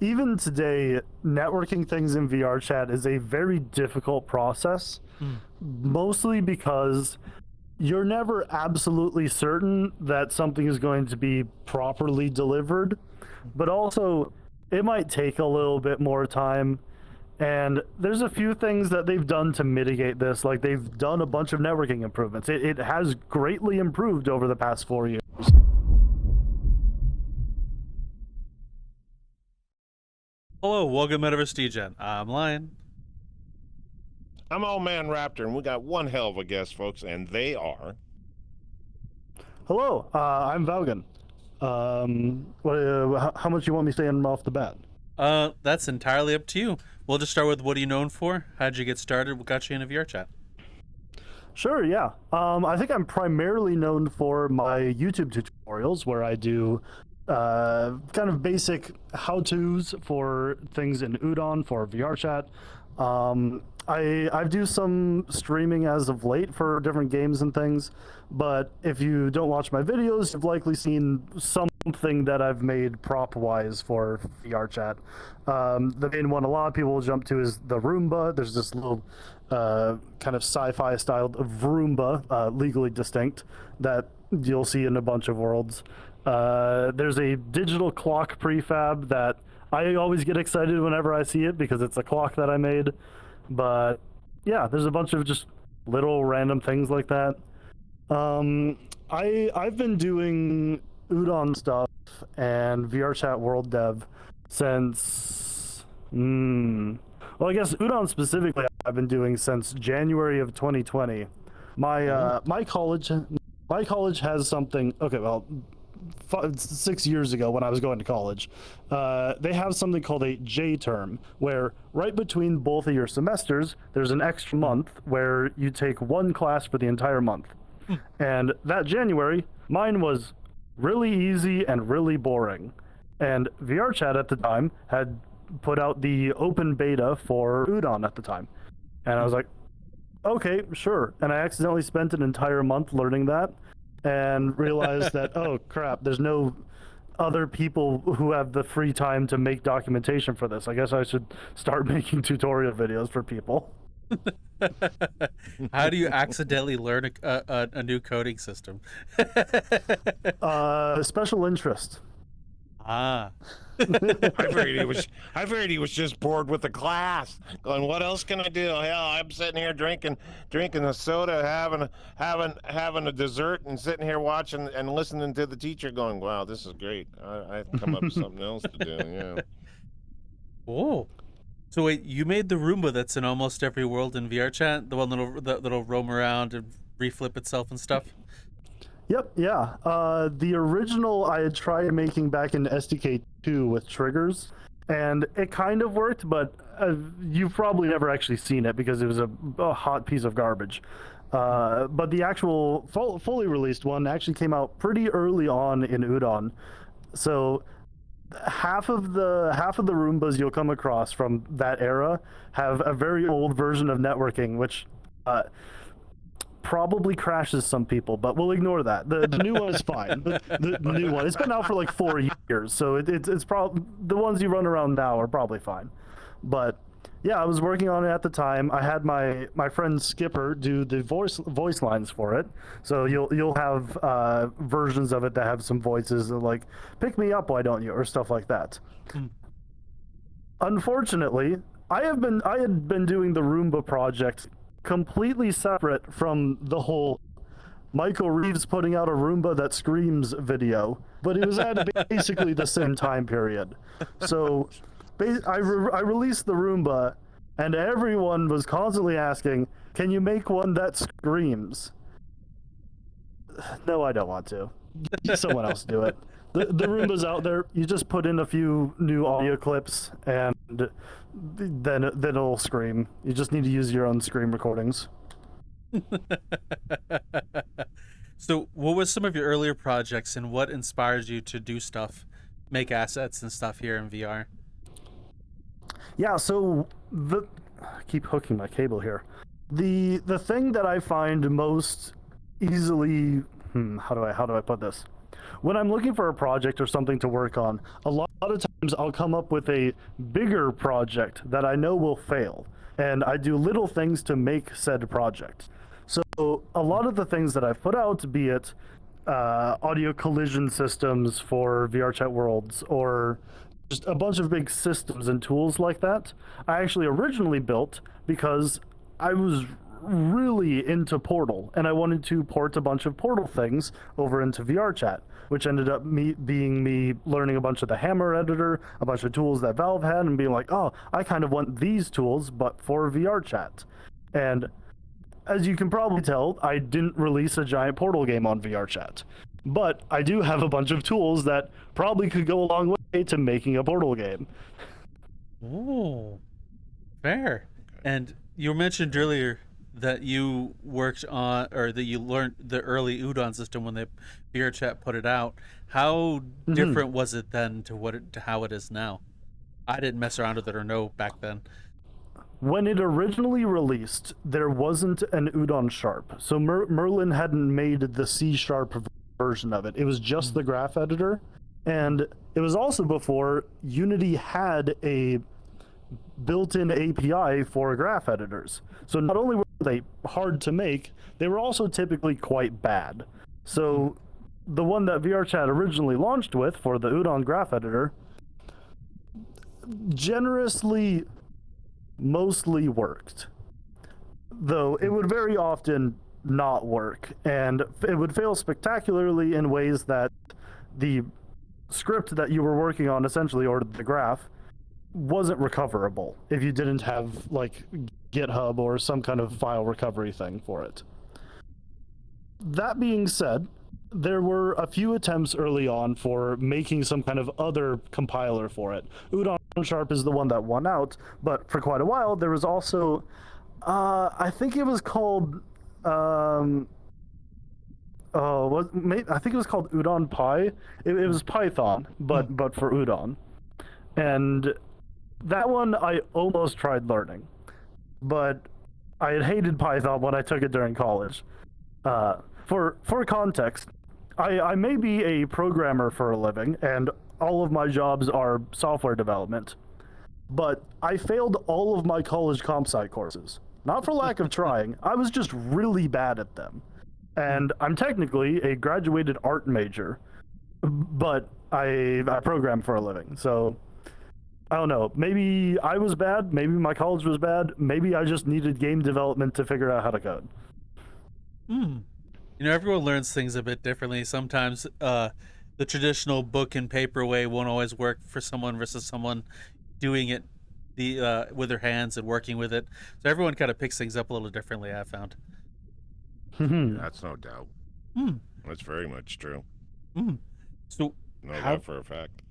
even today, networking things in VRChat is a very difficult process, mostly because you're never absolutely certain that something is going to be properly delivered, but also it might take a little bit more time. And there's a few things that they've done to mitigate this. Like, they've done a bunch of networking improvements. It has greatly improved over the past 4 years. Hello, welcome Metaverse Degen. I'm Lion. I'm Old Man Raptor, and we got one hell of a guest, folks, and they are... Hello, I'm Vowgan. How much you want me saying off the bat? That's entirely up to you. We'll just start with, what are you known for? How'd you get started? What got you into VRChat? Sure, yeah. I think I'm primarily known for my YouTube tutorials, where I do kind of basic how-tos for things in Udon for VRChat. I do some streaming as of late for different games and things, but if you don't watch my videos, you've likely seen something that I've made prop-wise for VRChat. The main one a lot of people will jump to is the Roomba. There's this little kind of sci-fi styled Roomba, legally distinct, that you'll see in a bunch of worlds. There's a digital clock prefab that I always get excited whenever I see it because it's a clock that I made. But yeah, there's a bunch of just little random things like that. I've been doing Udon stuff and VRChat World Dev since well, I guess Udon specifically I've been doing since January of 2020. My college has something. Okay, well, 6 years ago when I was going to college, they have something called a J term, where right between both of your semesters, there's an extra month where you take one class for the entire month. And that January, mine was really easy and really boring. And VRChat at the time had put out the open beta for Udon at the time. And I was like, okay, sure. And I accidentally spent an entire month learning that, and realized that, oh crap, there's no other people who have the free time to make documentation for this. I guess I should start making tutorial videos for people. How do you accidentally learn a new coding system? Special interest. Ah. I figured he was just bored with the class, going, what else can I do? Hell, I'm sitting here drinking a soda, having a dessert, and sitting here watching and listening to the teacher going, wow, this is great. I come up with something else to do. Yeah. Oh. So wait, you made the Roomba that's in almost every world in VRChat? The one that'll roam around and reflip itself and stuff? Yep, yeah. The original I had tried making back in SDK 2 with triggers, and it kind of worked, but you've probably never actually seen it because it was a hot piece of garbage. But the actual fully released one actually came out pretty early on in Udon. So half of the Roombas you'll come across from that era have a very old version of networking, which probably crashes some people, but we'll ignore that. The new one is fine. The new one, it's been out for like 4 years, so it's probably, the ones you run around now are probably fine. But yeah, I was working on it at the time. I had my friend Skipper do the voice lines for it, so you'll have versions of it that have some voices like "pick me up, why don't you?" or stuff like that. Unfortunately, I had been doing the Roomba project completely separate from the whole Michael Reeves putting out a Roomba that screams video, but it was at basically the same time period. So I released the Roomba, and everyone was constantly asking, can you make one that screams? No, I don't want to. Let someone else do it. The Roomba's out there. You just put in a few new audio clips, and then it'll scream. You just need to use your own scream recordings. So what was some of your earlier projects, and what inspires you to do stuff, make assets and stuff here in VR? Yeah, so I keep hooking my cable here. The thing that I find most easily, how do I put this? When I'm looking for a project or something to work on, a lot of I'll come up with a bigger project that I know will fail, and I do little things to make said project. So a lot of the things that I've put out, be it audio collision systems for VRChat worlds, or just a bunch of big systems and tools like that, I actually originally built because I was really into Portal, and I wanted to port a bunch of Portal things over into VRChat, which ended up being me learning a bunch of the Hammer editor, a bunch of tools that Valve had, and being like, oh, I kind of want these tools, but for VRChat. And as you can probably tell, I didn't release a giant Portal game on VRChat. But I do have a bunch of tools that probably could go a long way to making a Portal game. Ooh, fair. And you mentioned earlier that you worked on, or that you learned the early Udon system when the VRChat put it out. How different was it then to how it is now? I didn't mess around with it or know back then. When it originally released, there wasn't an Udon Sharp. So Merlin hadn't made the C# version of it. It was just the graph editor. And it was also before Unity had a built-in API for graph editors. So not only were they hard to make, they were also typically quite bad. So the one that VRChat originally launched with for the Udon graph editor generously mostly worked, though it would very often not work, and it would fail spectacularly in ways that the script that you were working on, essentially, or the graph, wasn't recoverable if you didn't have like GitHub or some kind of file recovery thing for it. That being said, there were a few attempts early on for making some kind of other compiler for it. Udon Sharp is the one that won out, but for quite a while there was also, I think it was called, I think it was called Udon Py. It was Python, but for Udon. And that one I almost tried learning, but I had hated Python when I took it during college. For context, I may be a programmer for a living, and all of my jobs are software development, but I failed all of my college comp sci courses. Not for lack of trying, I was just really bad at them. And I'm technically a graduated art major, but I program for a living, so I don't know. Maybe I was bad, maybe my college was bad, maybe I just needed game development to figure out how to code. You know, everyone learns things a bit differently. Sometimes the traditional book and paper way won't always work for someone versus someone doing it with their hands and working with it. So everyone kind of picks things up a little differently, I found. That's no doubt. That's very much true. So Know that for a fact.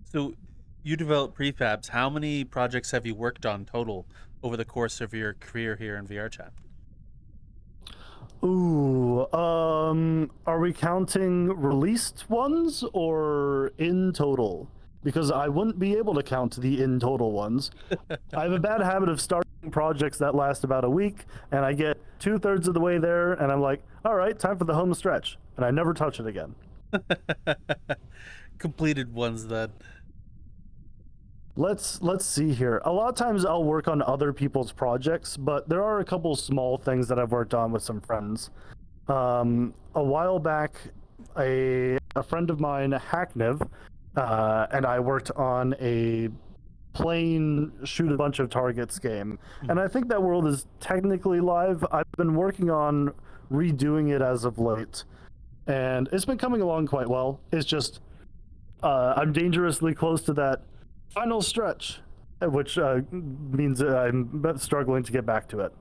So you develop prefabs. How many projects have you worked on total over the course of your career here in VRChat? Ooh, are we counting released ones or in total? Because I wouldn't be able to count the in total ones. I have a bad habit of starting projects that last about a week, and I get 2/3 of the way there, and I'm like, all right, time for the home stretch, and I never touch it again. Completed ones then. Let's see here. A lot of times I'll work on other people's projects, but there are a couple small things that I've worked on with some friends. A while back, a friend of mine, Hackniv, and I worked on a plain shoot a bunch of targets game. And I think that world is technically live. I've been working on redoing it as of late, and it's been coming along quite well. It's just I'm dangerously close to that final stretch, which means I'm struggling to get back to it.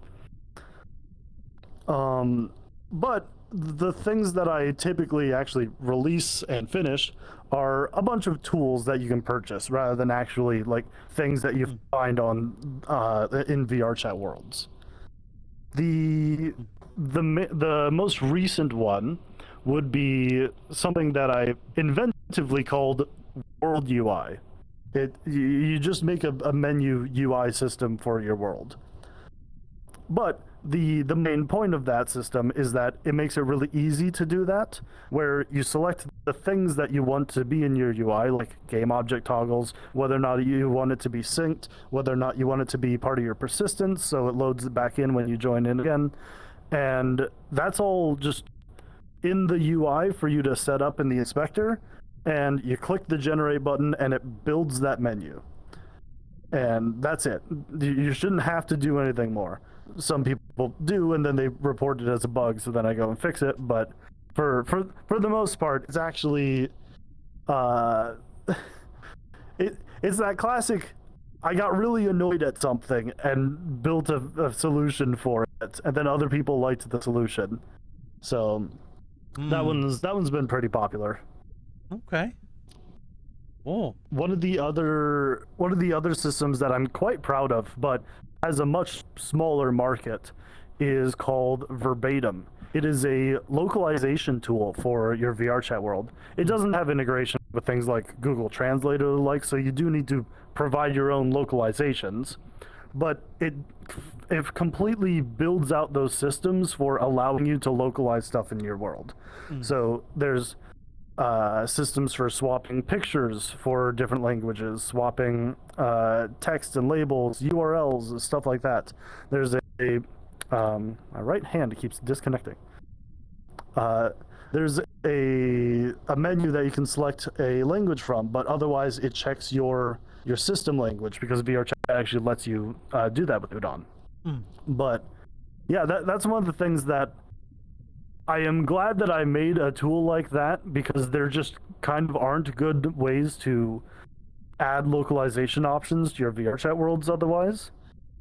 But the things that I typically actually release and finish are a bunch of tools that you can purchase rather than actually like things that you find on in VRChat worlds. The most recent one would be something that I inventively called World UI. You just make a menu UI system for your world. But the main point of that system is that it makes it really easy to do that, where you select the things that you want to be in your UI, like game object toggles, whether or not you want it to be synced, whether or not you want it to be part of your persistence, so it loads it back in when you join in again. And that's all just in the UI for you to set up in the inspector, and you click the generate button and it builds that menu. And that's it. You shouldn't have to do anything more. Some people do, and then they report it as a bug, so then I go and fix it. But for the most part, it's actually it's that classic. I got really annoyed at something and built a solution for it, and then other people liked the solution. So that one's been pretty popular. Okay. Oh. One of the other systems that I'm quite proud of, but has a much smaller market, is called Verbatim. It is a localization tool for your VRChat world. It doesn't have integration with things like Google Translate or the like, so you do need to provide your own localizations. But it completely builds out those systems for allowing you to localize stuff in your world. So there's systems for swapping pictures for different languages, swapping text and labels, URLs, stuff like that. There's my right hand keeps disconnecting. There's a menu that you can select a language from, but otherwise it checks your system language, because VRChat actually lets you do that with Udon. But yeah, that's one of the things that I am glad that I made a tool like that, because there just kind of aren't good ways to add localization options to your VRChat worlds otherwise.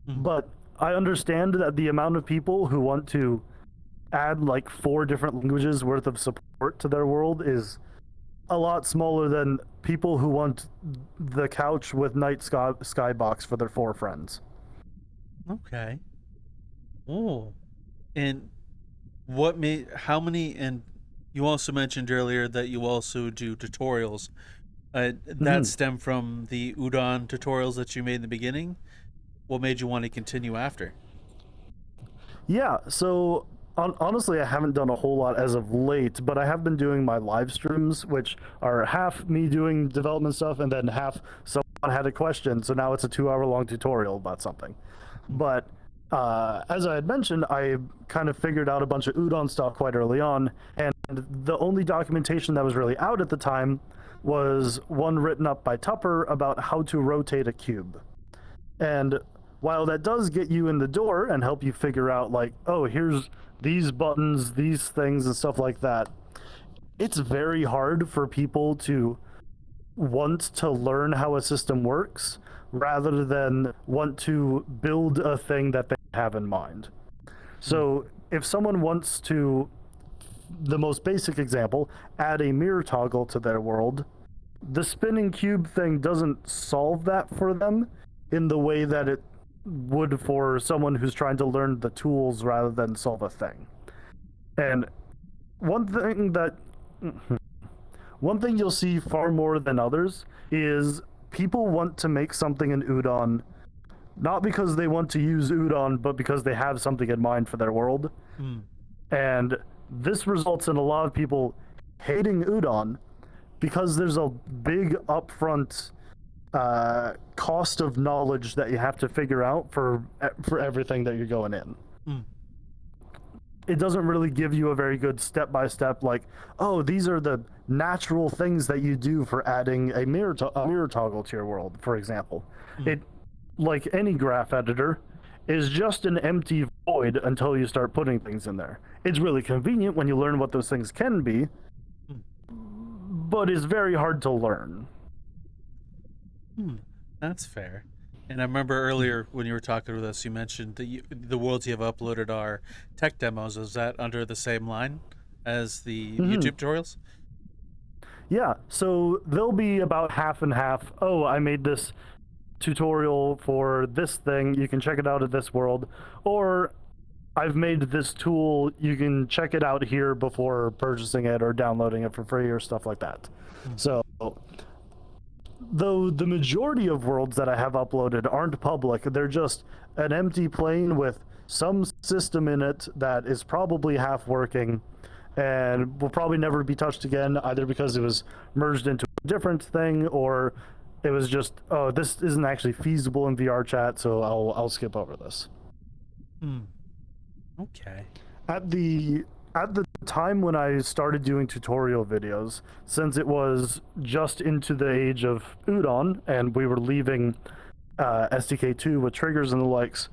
But I understand that the amount of people who want to add like 4 different languages worth of support to their world is a lot smaller than people who want the couch with night skybox for their 4 friends. Okay. Oh. And how many, and you also mentioned earlier that you also do tutorials. That stem from the Udon tutorials that you made in the beginning. What made you want to continue after? Yeah, so honestly, I haven't done a whole lot as of late, but I have been doing my live streams, which are half me doing development stuff and then half someone had a question, so now it's a 2-hour-long tutorial about something. But as I had mentioned, I kind of figured out a bunch of Udon stuff quite early on, and the only documentation that was really out at the time was one written up by Tupper about how to rotate a cube. And while that does get you in the door and help you figure out, like, oh, here's these buttons, these things, and stuff like that, it's very hard for people to want to learn how a system works rather than want to build a thing that they have in mind. So if someone wants to, the most basic example, add a mirror toggle to their world, the spinning cube thing doesn't solve that for them in the way that it would for someone who's trying to learn the tools rather than solve a thing. And one thing you'll see far more than others is people want to make something in Udon not because they want to use Udon, but because they have something in mind for their world. And this results in a lot of people hating Udon because there's a big upfront cost of knowledge that you have to figure out for everything that you're going in. It doesn't really give you a very good step-by-step, like, oh, these are the natural things that you do for adding a mirror toggle to your world, for example. It, like any graph editor, is just an empty void until you start putting things in there. It's really convenient when you learn what those things can be, but it's very hard to learn. That's fair. And I remember earlier when you were talking with us, you mentioned that the worlds you have uploaded are tech demos. Is that under the same line as the YouTube tutorials? Yeah, so they'll be about half and half. Oh, I made this tutorial for this thing. You can check it out at this world. Or I've made this tool. You can check it out here before purchasing it or downloading it for free or stuff like that. So though the majority of worlds that I have uploaded aren't public. They're just an empty plane with some system in it that is probably half working and will probably never be touched again, either because it was merged into a different thing or it was just, oh, this isn't actually feasible in VRChat, so I'll skip over this. Okay. At the time when I started doing tutorial videos, since it was just into the age of Udon and we were leaving SDK2 with triggers and the likes,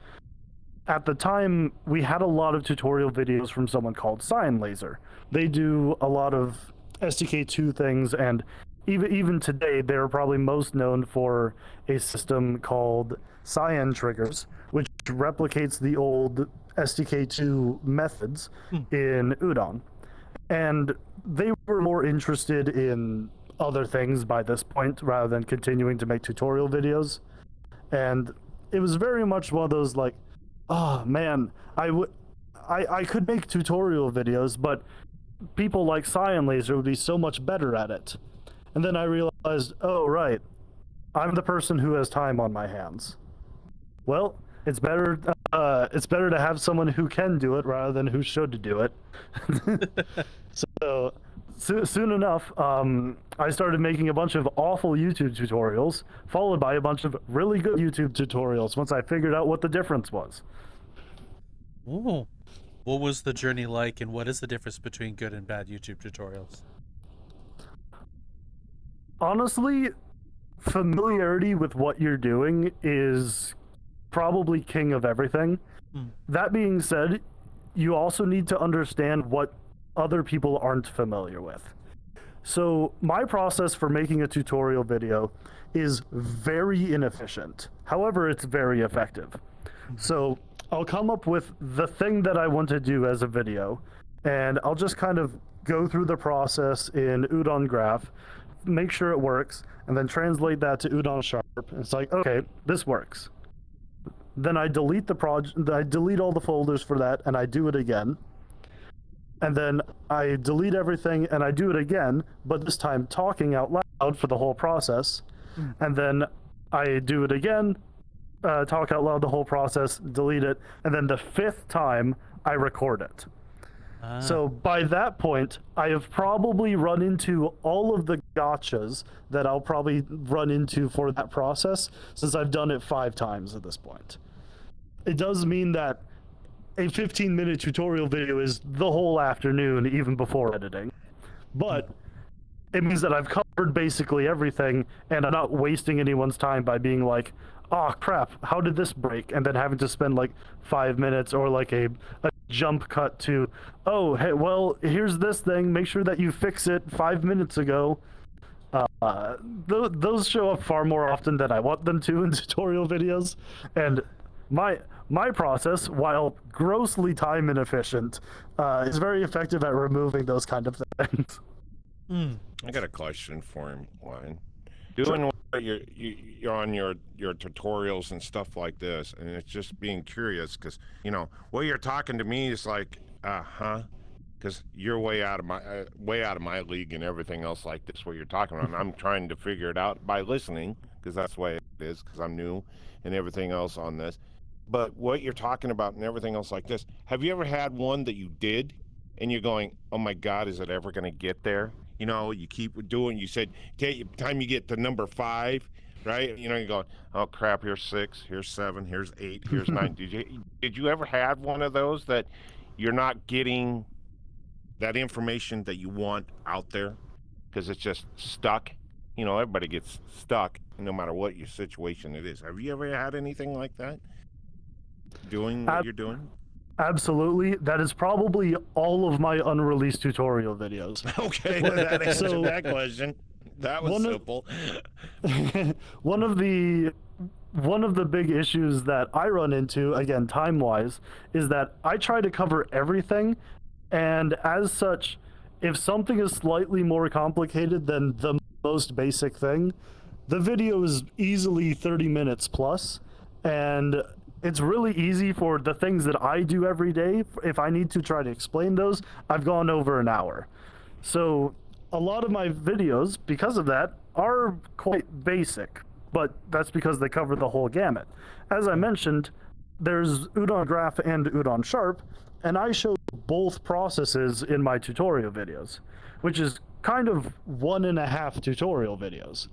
at the time we had a lot of tutorial videos from someone called Cyan Laser. They do a lot of SDK2 things, and even today they're probably most known for a system called Cyan Triggers, which replicates the old SDK2 methods in Udon. And they were more interested in other things by this point rather than continuing to make tutorial videos. And it was very much one of those like, oh man, I could make tutorial videos, but people like Cyan Laser would be so much better at it. And then I realized, oh right, I'm the person who has time on my hands. Well, it's better to have someone who can do it rather than who should do it. So soon enough, I started making a bunch of awful YouTube tutorials, followed by a bunch of really good YouTube tutorials once I figured out what the difference was. Ooh. What was the journey like, and what is the difference between good and bad YouTube tutorials? Honestly, familiarity with what you're doing is probably king of everything. That being said, you also need to understand what other people aren't familiar with. So my process for making a tutorial video is very inefficient. However, it's very effective. So I'll come up with the thing that I want to do as a video, and I'll just kind of go through the process in Udon Graph, make sure it works, and then translate that to Udon Sharp. And it's like, okay, this works. Then I delete the project, I delete all the folders for that, and I do it again. And then I delete everything and I do it again, but this time talking out loud for the whole process. And then I do it again, talk out loud the whole process, delete it, and then the 5th time I record it. So by that point, I have probably run into all of the gotchas that I'll probably run into for that process, since I've done it 5 times at this point. It does mean that a 15-minute tutorial video is the whole afternoon, even before editing. But it means that I've covered basically everything, and I'm not wasting anyone's time by being like, oh crap, how did this break? And then having to spend like 5 minutes or like a jump cut to, oh, hey, well, here's this thing, make sure that you fix it 5 minutes ago. Those show up far more often than I want them to in tutorial videos. And my process, while grossly time inefficient, is very effective at removing those kind of things. I got a question for him, Ryan. Doing what you're on your tutorials and stuff like this, and it's just being curious because what you're talking to me is like, because you're way out of my league and everything else like this. What you're talking about, and I'm trying to figure it out by listening because that's the way it is because I'm new and everything else on this. But what you're talking about and everything else like this, have you ever had one that you did and you're going, oh my God, is it ever going to get there? You keep doing, you said, time you get to number 5, right? You're going, oh crap, here's 6, here's 7, here's 8, here's 9. Did you ever have one of those that you're not getting that information that you want out there because it's just stuck? Everybody gets stuck no matter what your situation it is. Have you ever had anything like that? Doing what you're doing? Absolutely. That is probably all of my unreleased tutorial videos. Okay, well, that answered that question. That was simple. One of the big issues that I run into, again, time-wise, is that I try to cover everything, and as such, if something is slightly more complicated than the most basic thing, the video is easily 30 minutes plus, and it's really easy for the things that I do every day. If I need to try to explain those, I've gone over an hour. So a lot of my videos, because of that, are quite basic, but that's because they cover the whole gamut. As I mentioned, there's Udon Graph and Udon Sharp, and I show both processes in my tutorial videos, which is kind of 1.5 tutorial videos.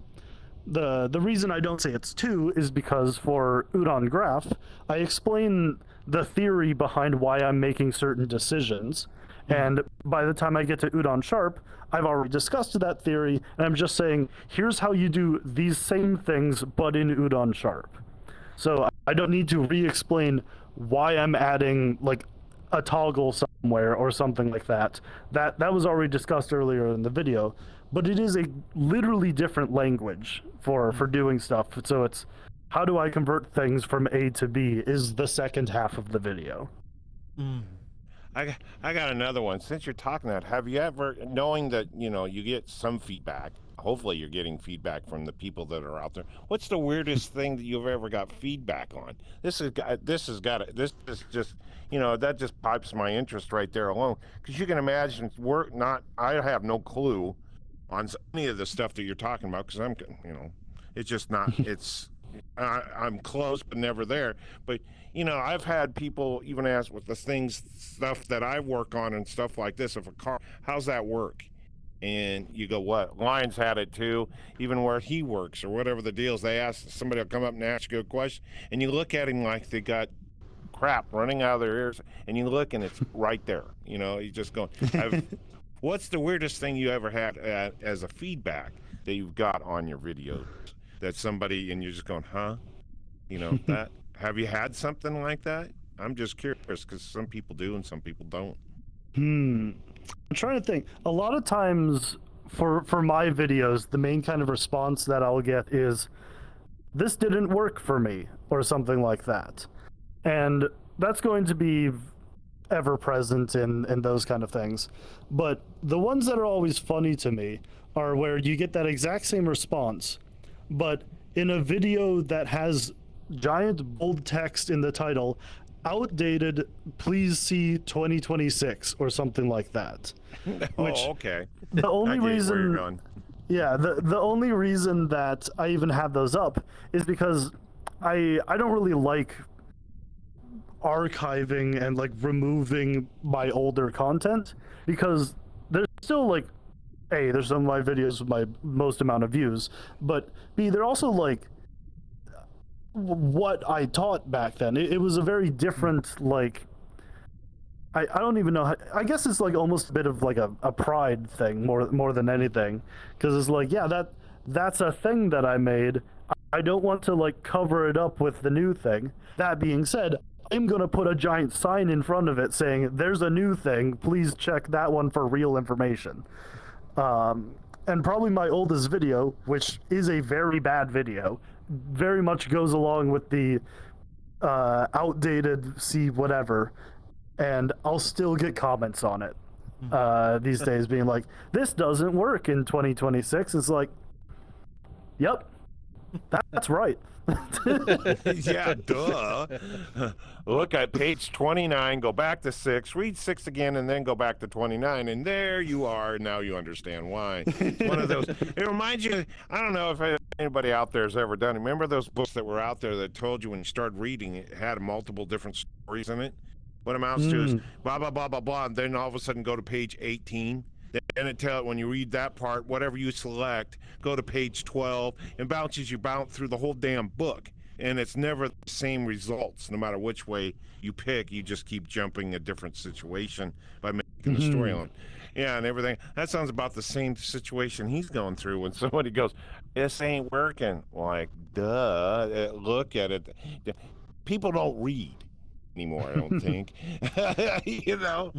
The reason I don't say it's 2 is because for Udon Graph, I explain the theory behind why I'm making certain decisions, and by the time I get to Udon Sharp, I've already discussed that theory, and I'm just saying, here's how you do these same things, but in Udon Sharp. So I don't need to re-explain why I'm adding like a toggle somewhere or something like that. That was already discussed earlier in the video, but it is a literally different language for doing stuff. So it's how do I convert things from A to B is the second half of the video. I got another one. Since you're talking that, have you ever, knowing that, you know, you get some feedback, hopefully you're getting feedback from the people that are out there. What's the weirdest thing that you've ever got feedback on? This is just, you know, that just pipes my interest right there alone. Because you can imagine, I have no clue on any of the stuff that you're talking about, because I'm, you know, it's just not, I'm close but never there. But you know, I've had people even ask with the stuff that I work on and stuff like this, if a car, how's that work? And you go, what? Lions had it too, even where he works or whatever the deal is. They ask, somebody will come up and ask you a question, and you look at him like they got crap running out of their ears, and you look and it's right there. You know, you just go, what's the weirdest thing you ever had as a feedback that you've got on your videos? That somebody, and you're just going, huh? You know, that, have you had something like that? I'm just curious, because some people do and some people don't. I'm trying to think. A lot of times for my videos, the main kind of response that I'll get is, this didn't work for me, or something like that. And that's going to be ever present in those kind of things. But the ones that are always funny to me are where you get that exact same response, but in a video that has giant bold text in the title, outdated, please see 2026 or something like that. Oh, okay. The only I get where reason, you're going. yeah, the only reason that I even have those up is because I don't really like archiving and like removing my older content, because there's still like, A, there's some of my videos with my most amount of views, but B, they're also like what I taught back then. It was a very different, like, I don't even know how, I guess it's like almost a bit of like a pride thing more than anything, because it's like, yeah, that's a thing that I made. I don't want to like cover it up with the new thing. That being said, I'm gonna put a giant sign in front of it saying there's a new thing, please check that one for real information. And probably my oldest video, which is a very bad video, very much goes along with the outdated see whatever, and I'll still get comments on it these days being like, this doesn't work in 2026. It's like, yep, that's right. Yeah, duh. Look at page 29, go back to 6, read 6 again, and then go back to 29, and there you are. Now you understand why. One of those. It reminds you, I don't know if anybody out there has ever done it. Remember those books that were out there that told you when you started reading, it had multiple different stories in it? What amounts to is blah, blah, blah, blah, blah, and then all of a sudden go to page 18. Then it tells, when you read that part, whatever you select, go to page 12, and bounces you bounce through the whole damn book. And it's never the same results, no matter which way you pick. You just keep jumping a different situation by making the story on. Yeah, and everything. That sounds about the same situation he's going through when somebody goes, this ain't working. Like, duh, look at it. People don't read anymore, I don't think. You know?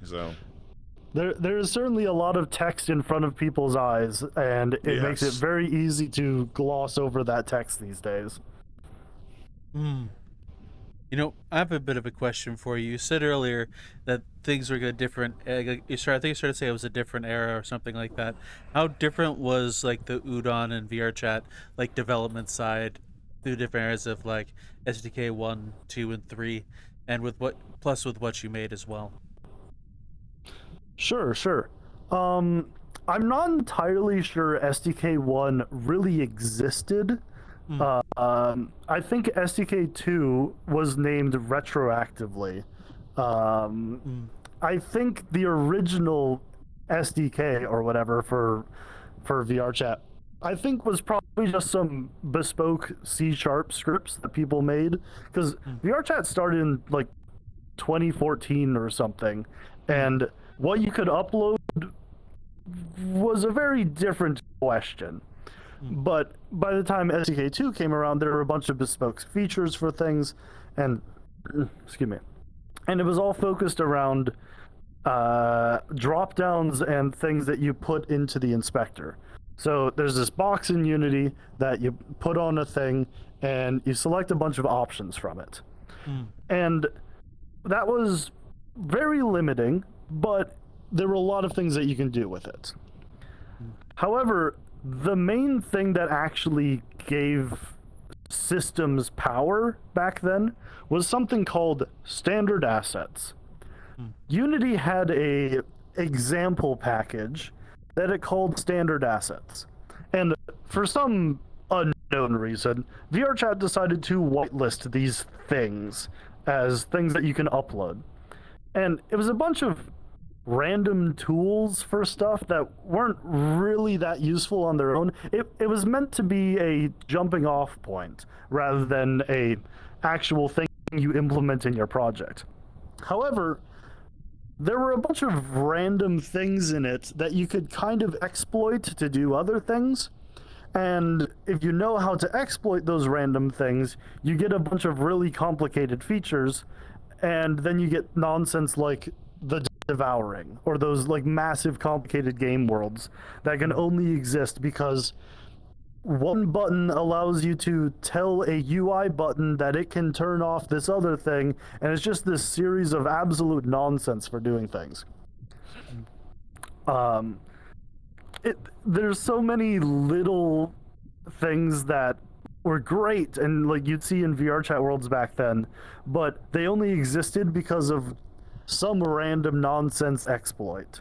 So... There is certainly a lot of text in front of people's eyes, and it makes it very easy to gloss over that text these days. You know, I have a bit of a question for you. You said earlier that things were different. I think you started to say it was a different era or something like that. How different was like the Udon and VRChat like development side through different areas of like SDK 1, 2, and 3, and with what you made as well? Sure. I'm not entirely sure SDK1 really existed. I think SDK2 was named retroactively. I think the original SDK or whatever for VRChat, I think was probably just some bespoke C# scripts that people made, because VRChat started in like 2014 or something, and what you could upload was a very different question. But by the time SDK2 came around, there were a bunch of bespoke features for things, and excuse me, and it was all focused around drop downs and things that you put into the inspector. So there's this box in Unity that you put on a thing, and you select a bunch of options from it. And that was very limiting, but there were a lot of things that you can do with it. However, the main thing that actually gave systems power back then was something called standard assets. Unity had a example package that it called standard assets. And for some unknown reason, VRChat decided to whitelist these things as things that you can upload. And it was a bunch of random tools for stuff that weren't really that useful on their own. It was meant to be a jumping off point rather than a actual thing you implement in your project. However, there were a bunch of random things in it that you could kind of exploit to do other things. And if you know how to exploit those random things, you get a bunch of really complicated features, and then you get nonsense like the devouring, or those like massive complicated game worlds that can only exist because one button allows you to tell a UI button that it can turn off this other thing, and it's just this series of absolute nonsense for doing things. There's so many little things that were great and like you'd see in VRChat worlds back then, but they only existed because of some random nonsense exploit.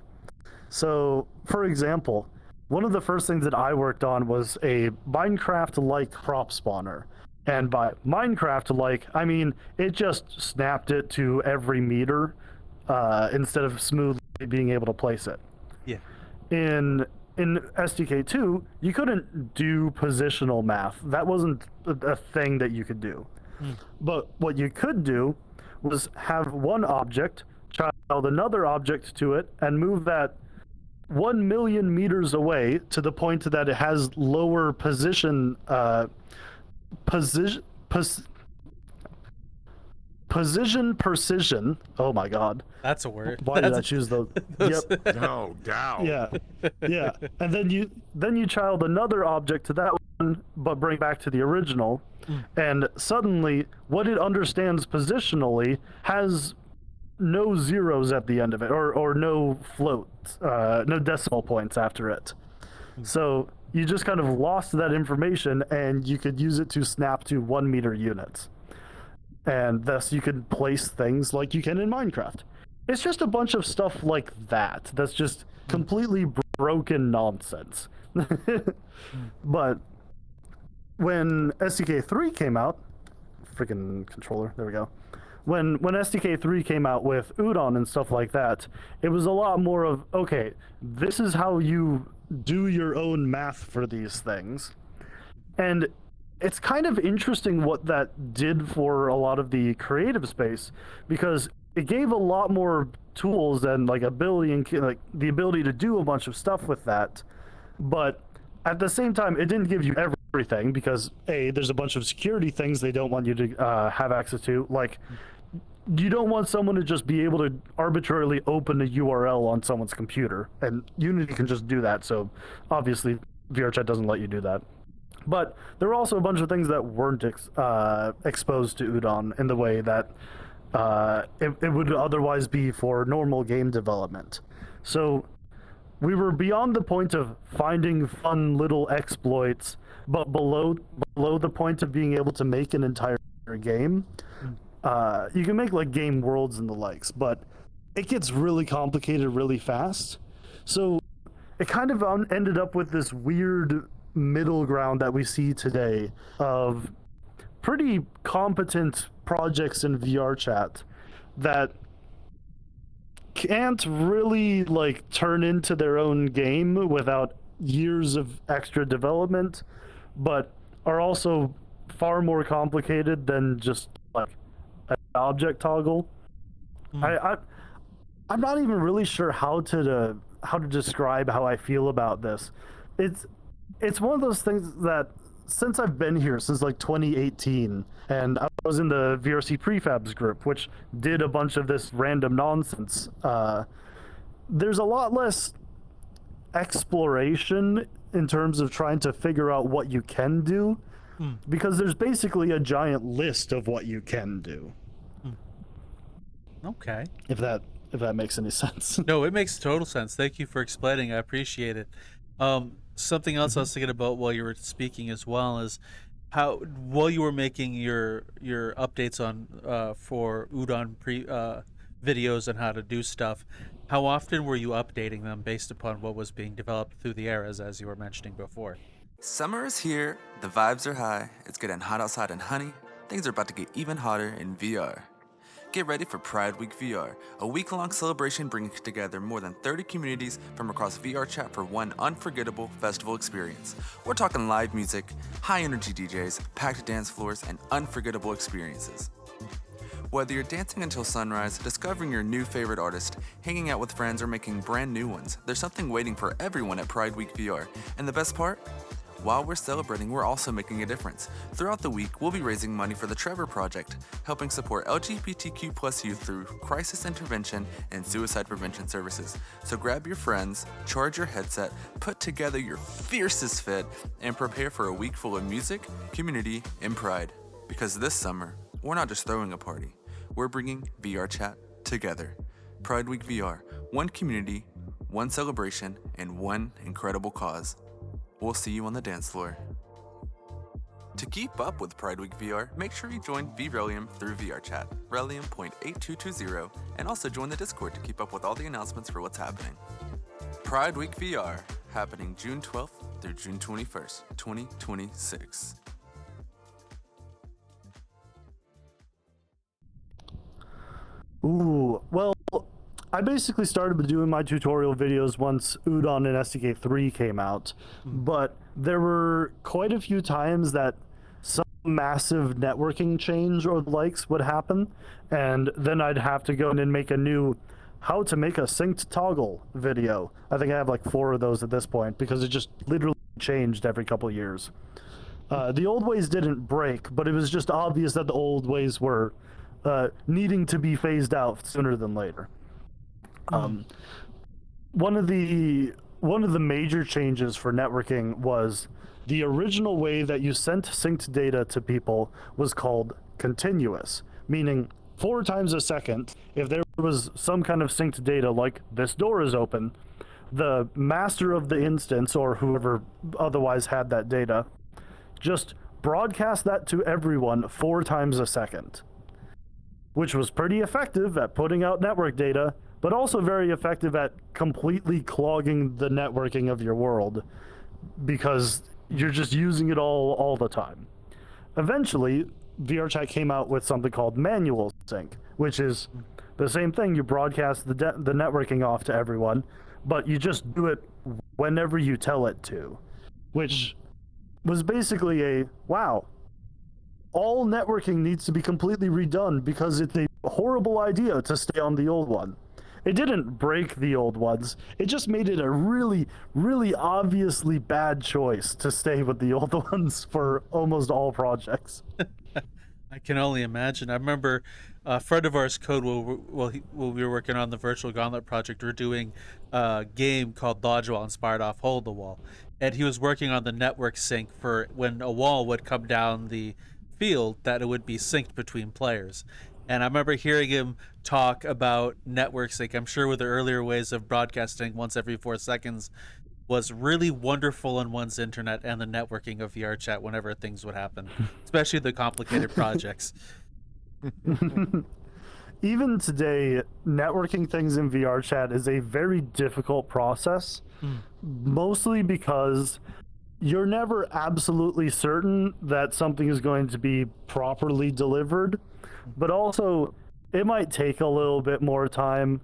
So, for example, one of the first things that I worked on was a Minecraft-like crop spawner. And by Minecraft-like, I mean it just snapped it to every meter instead of smoothly being able to place it. Yeah. In SDK2, you couldn't do positional math. That wasn't a thing that you could do. But what you could do was have one object child another object to it and move that 1 million meters away to the point that it has lower position precision. Oh my god. That's a word. Why did I choose those? Yep. No doubt. Yeah. And then you child another object to that one, but bring back to the original. And suddenly, what it understands positionally has no zeros at the end of it, or no floats, no decimal points after it. So you just kind of lost that information, and you could use it to snap to 1 meter units. And thus you could place things like you can in Minecraft. It's just a bunch of stuff like that that's just completely broken nonsense. But when SDK3 came out, freaking controller, there we go. When SDK3 came out with Udon and stuff like that, it was a lot more of, okay, this is how you do your own math for these things. And it's kind of interesting what that did for a lot of the creative space, because it gave a lot more tools and like ability and like the ability to do a bunch of stuff with that. But at the same time, it didn't give you everything, because there's a bunch of security things they don't want you to have access to. Like, you don't want someone to just be able to arbitrarily open a URL on someone's computer, and Unity can just do that. So obviously VRChat doesn't let you do that. But there were also a bunch of things that weren't exposed to Udon in the way that it would otherwise be for normal game development. So we were beyond the point of finding fun little exploits, but below the point of being able to make an entire game. You can make like game worlds and the likes, but it gets really complicated really fast. So it kind of ended up with this weird middle ground that we see today of pretty competent projects in VRChat that can't really like turn into their own game without years of extra development, but are also far more complicated than just like an object toggle. I'm not even really sure how to describe how I feel about this. It's one of those things that since I've been here since like 2018, and I was in the VRC Prefabs group, which did a bunch of this random nonsense. There's a lot less exploration in terms of trying to figure out what you can do, because there's basically a giant list of what you can do. Okay. If that makes any sense. No, it makes total sense. Thank you for explaining. I appreciate it. Something else I was thinking about while you were speaking as well is how, while you were making your updates on for Udon videos and how to do stuff, how often were you updating them based upon what was being developed through the eras, as you were mentioning before? Summer is here, the vibes are high, it's getting hot outside and honey, things are about to get even hotter in VR. Get ready for Pride Week VR, a week-long celebration bringing together more than 30 communities from across VRChat for one unforgettable festival experience. We're talking live music, high-energy DJs, packed dance floors, and unforgettable experiences. Whether you're dancing until sunrise, discovering your new favorite artist, hanging out with friends, or making brand new ones, there's something waiting for everyone at Pride Week VR. And the best part? While we're celebrating, we're also making a difference. Throughout the week, we'll be raising money for the Trevor Project, helping support LGBTQ+ youth through crisis intervention and suicide prevention services. So grab your friends, charge your headset, put together your fiercest fit, and prepare for a week full of music, community, and pride. Because this summer, we're not just throwing a party, we're bringing VRChat together. Pride Week VR, one community, one celebration, and one incredible cause. We'll see you on the dance floor. To keep up with Pride Week VR, make sure you join VRelium through VRChat, Relium.8220, and also join the Discord to keep up with all the announcements for what's happening. Pride Week VR, happening June 12th through June 21st, 2026. Ooh, well, I basically started doing my tutorial videos once Udon and SDK 3 came out, but there were quite a few times that some massive networking change or the likes would happen, and then I'd have to go in and make a new how to make a synced toggle video. I think I have like 4 of those at this point because it just literally changed every couple of years. The old ways didn't break, but it was just obvious that the old ways were needing to be phased out sooner than later. One of the major changes for networking was the original way that you sent synced data to people was called continuous, meaning 4 times a second, if there was some kind of synced data like this door is open, the master of the instance or whoever otherwise had that data just broadcast that to everyone 4 times a second, which was pretty effective at putting out network data, but also very effective at completely clogging the networking of your world because you're just using it all the time. Eventually, VRChat came out with something called manual sync, which is the same thing. You broadcast the networking off to everyone, but you just do it whenever you tell it to, which was basically a, wow, all networking needs to be completely redone because it's a horrible idea to stay on the old one. It didn't break the old ones. It just made it a really, really obviously bad choice to stay with the old ones for almost all projects. I can only imagine. I remember a friend of ours, Code, while we were working on the Virtual Gauntlet project, we were doing a game called Dodgeball inspired off Hold the Wall. And he was working on the network sync for when a wall would come down the field, that it would be synced between players. And I remember hearing him talk about network sync. I'm sure with the earlier ways of broadcasting once every 4 seconds was really wonderful on one's internet and the networking of VRChat whenever things would happen, especially the complicated projects. even today, networking things in VRChat is a very difficult process, mostly because you're never absolutely certain that something is going to be properly delivered, but also it might take a little bit more time.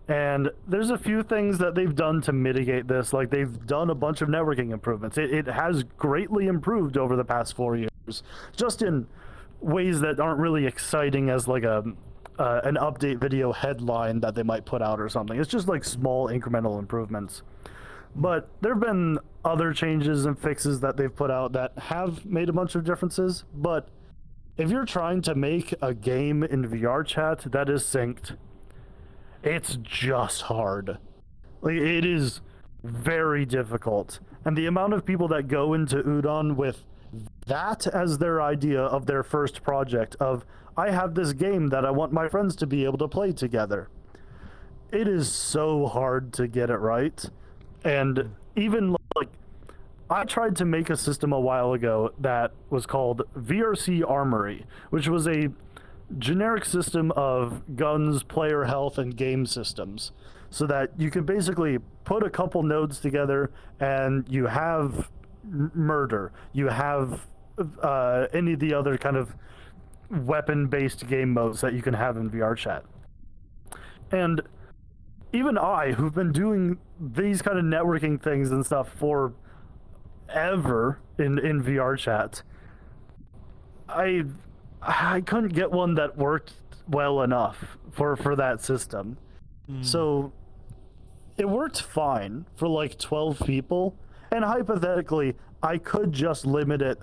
And there's a few things that they've done to mitigate this. Like, they've done a bunch of networking improvements. It has greatly improved over the past 4 years, just in ways that aren't really exciting as like an update video headline that they might put out or something. It's just like small incremental improvements. But there have been other changes and fixes that they've put out that have made a bunch of differences. But if you're trying to make a game in VRChat that is synced, it's just hard. Like, it is very difficult. And the amount of people that go into Udon with that as their idea of their first project of, I have this game that I want my friends to be able to play together. It is so hard to get it right. And even like, I tried to make a system a while ago that was called VRC Armory, which was a generic system of guns, player health, and game systems, so that you could basically put a couple nodes together and you have murder, you have any of the other kind of weapon-based game modes that you can have in VRChat. And even I, who've been doing these kind of networking things and stuff for ever in VRChat, I couldn't get one that worked well enough for that system. So it worked fine for like 12 people, and hypothetically I could just limit it,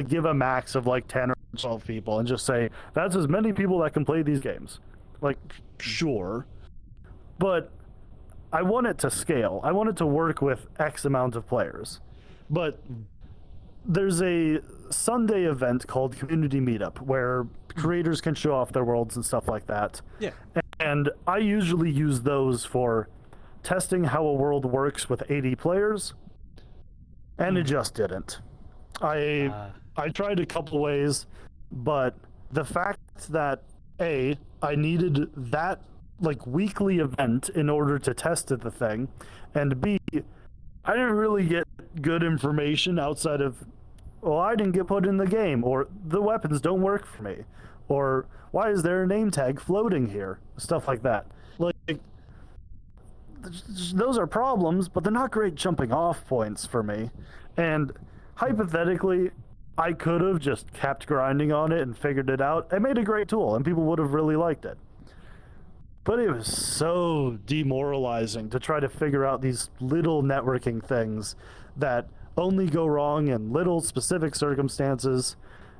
give a max of like 10 or 12 people and just say that's as many people that can play these games. Like, sure, but I want it to scale. I want it to work with X amount of players. But there's a Sunday event called Community Meetup where creators can show off their worlds and stuff like that. Yeah. And I usually use those for testing how a world works with 80 players, and it just didn't. I tried a couple ways, but the fact that I needed that like weekly event in order to test the thing, and B, I didn't really get good information outside of, well, I didn't get put in the game, or the weapons don't work for me, or why is there a name tag floating here? Stuff like that. Like, those are problems, but they're not great jumping off points for me. And hypothetically, I could have just kept grinding on it and figured it out. It made a great tool, and people would have really liked it. But it was so demoralizing to try to figure out these little networking things that only go wrong in little specific circumstances.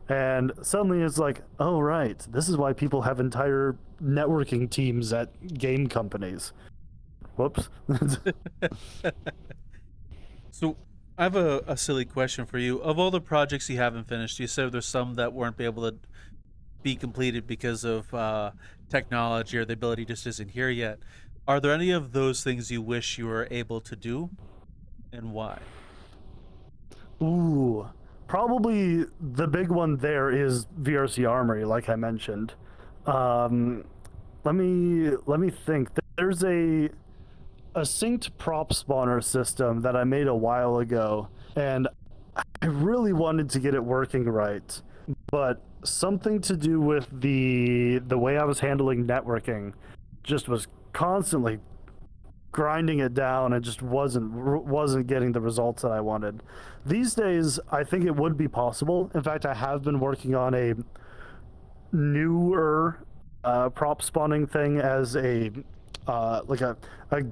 And suddenly it's like, oh, right, this is why people have entire networking teams at game companies. Whoops. So I have a silly question for you. Of all the projects you haven't finished, you said there's some that weren't able to be completed because of technology, or the ability just isn't here yet. Are there any of those things you wish you were able to do, and why? Ooh, probably the big one there is VRC Armory, like I mentioned. Let me think. There's a synced prop spawner system that I made a while ago, and I really wanted to get it working right, but something to do with the way I was handling networking just was constantly grinding it down and just wasn't getting the results that I wanted. These days, I think it would be possible. In fact, I have been working on a newer prop spawning thing as a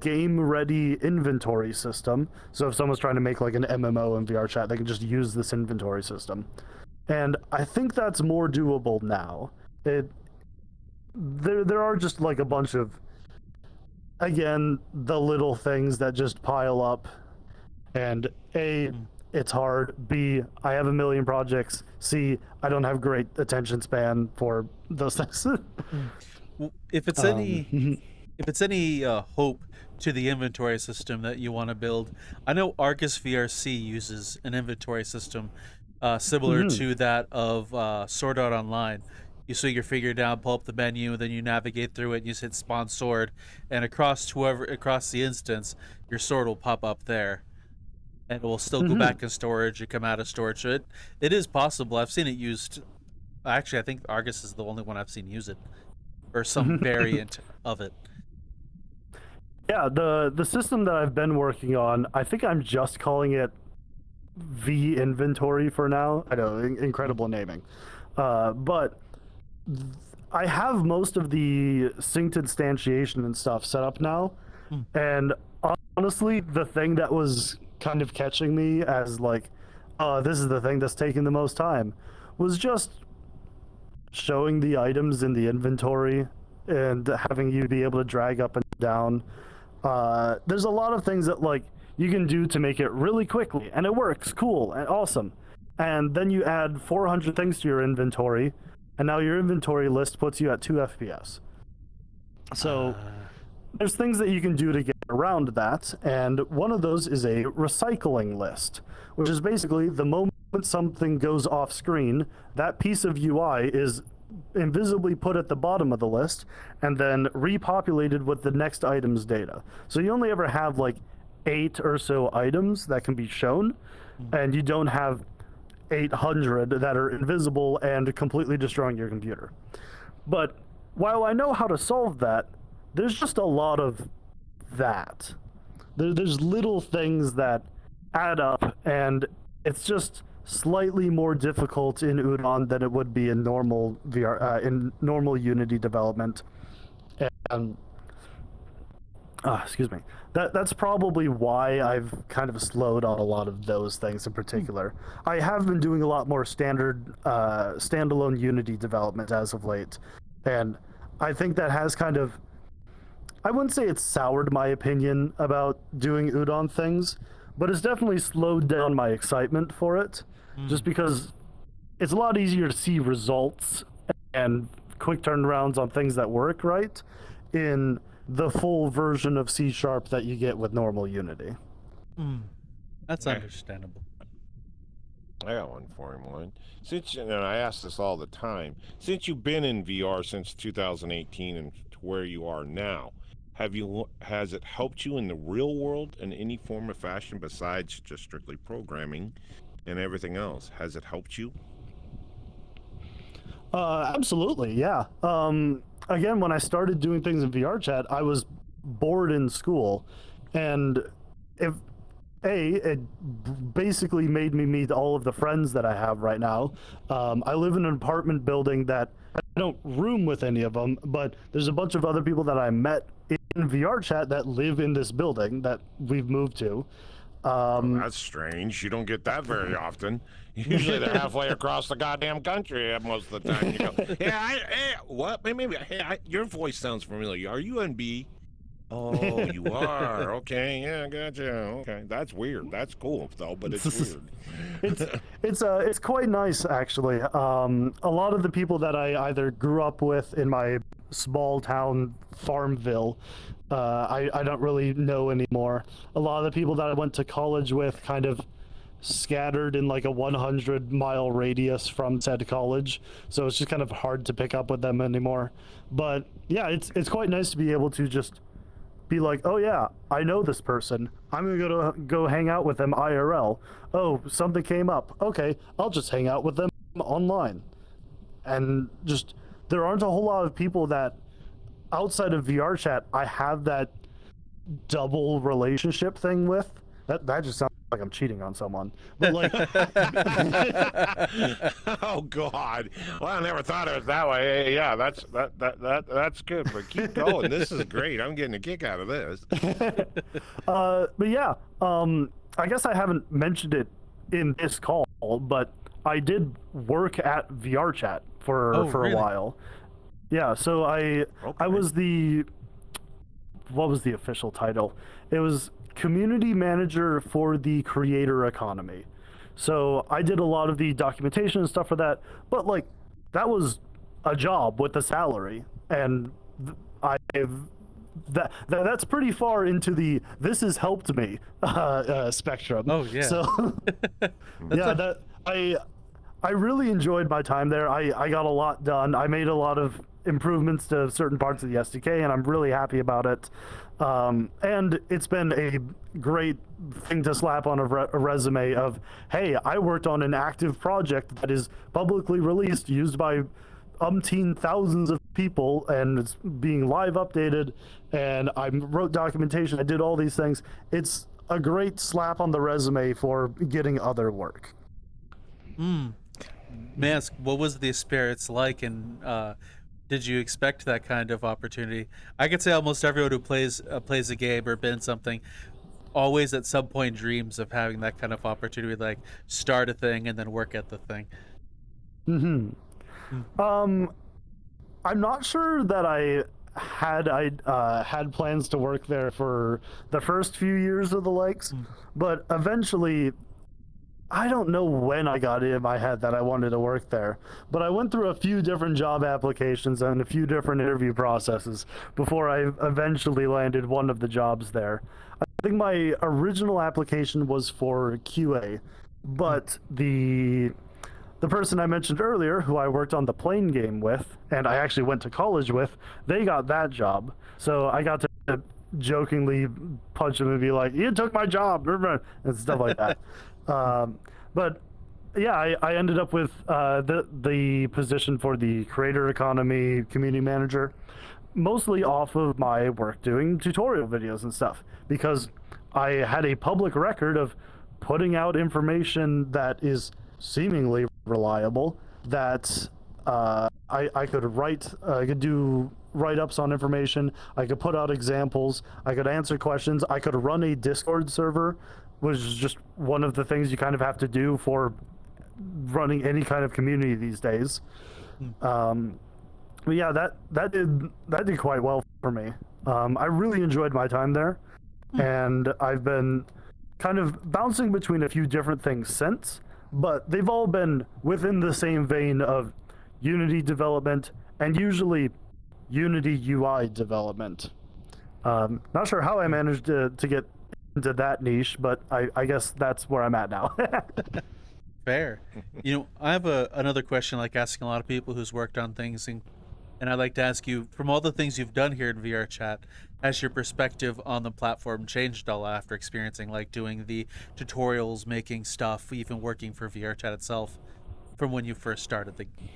game ready inventory system. So if someone's trying to make like an MMO in VRChat, they can just use this inventory system. And I think that's more doable now. There are just like a bunch of, again, the little things that just pile up. And A, it's hard. B, I have a million projects. C, I don't have great attention span for those things. Well, if it's any hope to the inventory system that you want to build, I know Argus VRC uses an inventory system similar to that of Sword Art Online. you swing your finger down, pull up the menu, and then you navigate through it, and you hit spawn sword, and across the instance, your sword will pop up there, and it will still go back in storage and come out of storage. So it is possible. I've seen it used. Actually, I think Argus is the only one I've seen use it, or some variant of it. Yeah, the system that I've been working on, I think I'm just calling it V inventory for now. I know, incredible naming. But I have most of the synced instantiation and stuff set up now. And honestly, the thing that was kind of catching me as like, this is the thing that's taking the most time, was just showing the items in the inventory and having you be able to drag up and down. There's a lot of things that like you can do to make it really quickly, and it works cool and awesome. And then you add 400 things to your inventory, and now your inventory list puts you at 2 FPS. So there's things that you can do to get around that, and one of those is a recycling list, which is basically the moment something goes off screen, that piece of UI is invisibly put at the bottom of the list and then repopulated with the next item's data. So you only ever have like 8 or so items that can be shown, and you don't have 800 that are invisible and completely destroying your computer. But while I know how to solve that, there's just a lot of that. There's little things that add up, and it's just slightly more difficult in Udon than it would be in normal in normal Unity development. And excuse me. That's probably why I've kind of slowed on a lot of those things in particular. I have been doing a lot more standard standalone Unity development as of late, and I think that has kind of, I wouldn't say it's soured my opinion about doing Udon things, but it's definitely slowed down my excitement for it, just because it's a lot easier to see results and quick turnarounds on things that work right in the full version of C# that you get with normal Unity. That's understandable. I got one for him, one. Since, and I ask this all the time, since you've been in VR since 2018 and to where you are now, has it helped you in the real world in any form or fashion besides just strictly programming and everything else? Has it helped you? Absolutely, yeah. Again, when I started doing things in VRChat, I was bored in school, and it basically made me meet all of the friends that I have right now. I live in an apartment building that I don't room with any of them, but there's a bunch of other people that I met in VRChat that live in this building that we've moved to. That's strange. You don't get that very often. Usually they're halfway across the goddamn country most of the time. You go, what? Maybe. Your voice sounds familiar. Are you NB? Oh, you are. Okay, yeah, gotcha. Okay, that's weird. That's cool though, but it's weird. It's quite nice actually. A lot of the people that I either grew up with in my small town Farmville, I don't really know anymore. A lot of the people that I went to college with kind of scattered in like a 100-mile radius from said college, so it's just kind of hard to pick up with them anymore. But yeah, it's quite nice to be able to just be like, oh yeah, I know this person, I'm gonna go hang out with them IRL. Oh, something came up, okay, I'll just hang out with them online. And just, there aren't a whole lot of people that outside of VRChat I have that double relationship thing with. That just sounds like I'm cheating on someone, but like oh god, well, I never thought of it that way. Yeah, that's good, but keep going. This is great. I'm getting a kick out of this. But yeah, I guess I haven't mentioned it in this call, but I did work at VRChat for really? a while. Yeah, so I was what was the official title? It was community manager for the creator economy. So I did a lot of the documentation and stuff for that, but like that was a job with a salary, and that's pretty far into the this has helped me spectrum. Oh yeah. So yeah, I really enjoyed my time there. I got a lot done. I made a lot of improvements to certain parts of the SDK, and I'm really happy about it. And it's been a great thing to slap on a resume of, hey, I worked on an active project that is publicly released, used by umpteen thousands of people, and it's being live updated, and I wrote documentation, I did all these things. It's a great slap on the resume for getting other work. May I ask, what was the experience like, and did you expect that kind of opportunity? I could say almost everyone who plays a game or been something always at some point dreams of having that kind of opportunity, like start a thing and then work at the thing. I'm not sure that I had plans to work there for the first few years of the likes, but eventually, I don't know when I got it in my head that I wanted to work there, but I went through a few different job applications and a few different interview processes before I eventually landed one of the jobs there. I think my original application was for QA, but the person I mentioned earlier, who I worked on the plane game with, and I actually went to college with, they got that job. So I got to jokingly punch them and be like, "You took my job," and stuff like that. But yeah, I ended up with the position for the creator economy community manager, mostly off of my work doing tutorial videos and stuff, because I had a public record of putting out information that is seemingly reliable, that I could write, I could do write-ups on information, I could put out examples, I could answer questions, I could run a Discord server, which is just one of the things you kind of have to do for running any kind of community these days. But yeah, that did quite well for me. I really enjoyed my time there, and I've been kind of bouncing between a few different things since, but they've all been within the same vein of Unity development, and usually Unity UI development. Not sure how I managed to get into that niche, but I guess that's where I'm at now. Fair. I have another question, like asking a lot of people who's worked on things, and I'd like to ask you, from all the things you've done here in VRChat, has your perspective on the platform changed at all after experiencing, like, doing the tutorials, making stuff, even working for VRChat itself, from when you first started the game?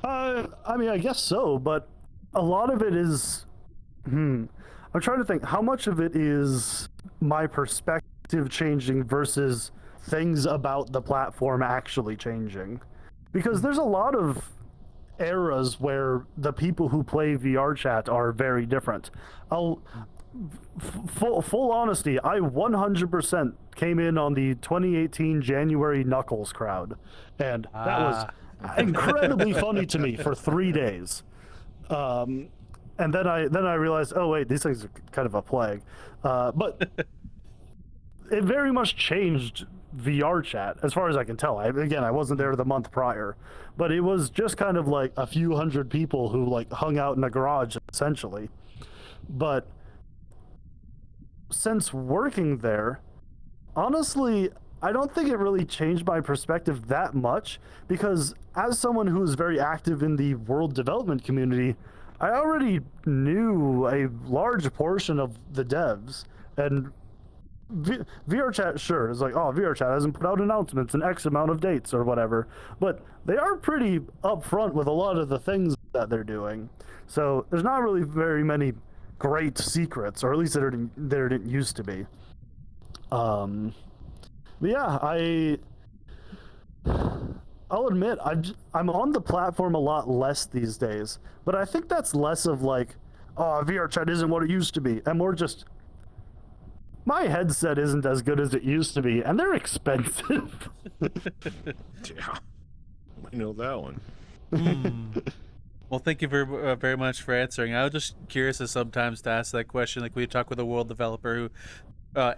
I mean, I guess so, but a lot of it is, I'm trying to think, how much of it is my perspective changing versus things about the platform actually changing? Because there's a lot of eras where the people who play VRChat are very different. Full honesty, I 100% came in on the 2018 January Knuckles crowd, and that was incredibly funny to me for 3 days. And then I realized, oh wait, these things are kind of a plague. But it very much changed VRChat, as far as I can tell. I wasn't there the month prior, but it was just kind of like a few hundred people who like hung out in a garage, essentially. But since working there, honestly, I don't think it really changed my perspective that much, because as someone who is very active in the world development community, I already knew a large portion of the devs, and VRChat, sure, is like, oh, VRChat hasn't put out announcements in X amount of dates or whatever, but they are pretty upfront with a lot of the things that they're doing. So there's not really very many great secrets, or at least there didn't used to be. But yeah, I'll admit, I'm on the platform a lot less these days, but I think that's less of like, oh, VRChat isn't what it used to be, and more just, my headset isn't as good as it used to be, and they're expensive. Yeah, I know that one. Well, thank you very, very much for answering. I was just curious as sometimes to ask that question. Like, we talk with a world developer who,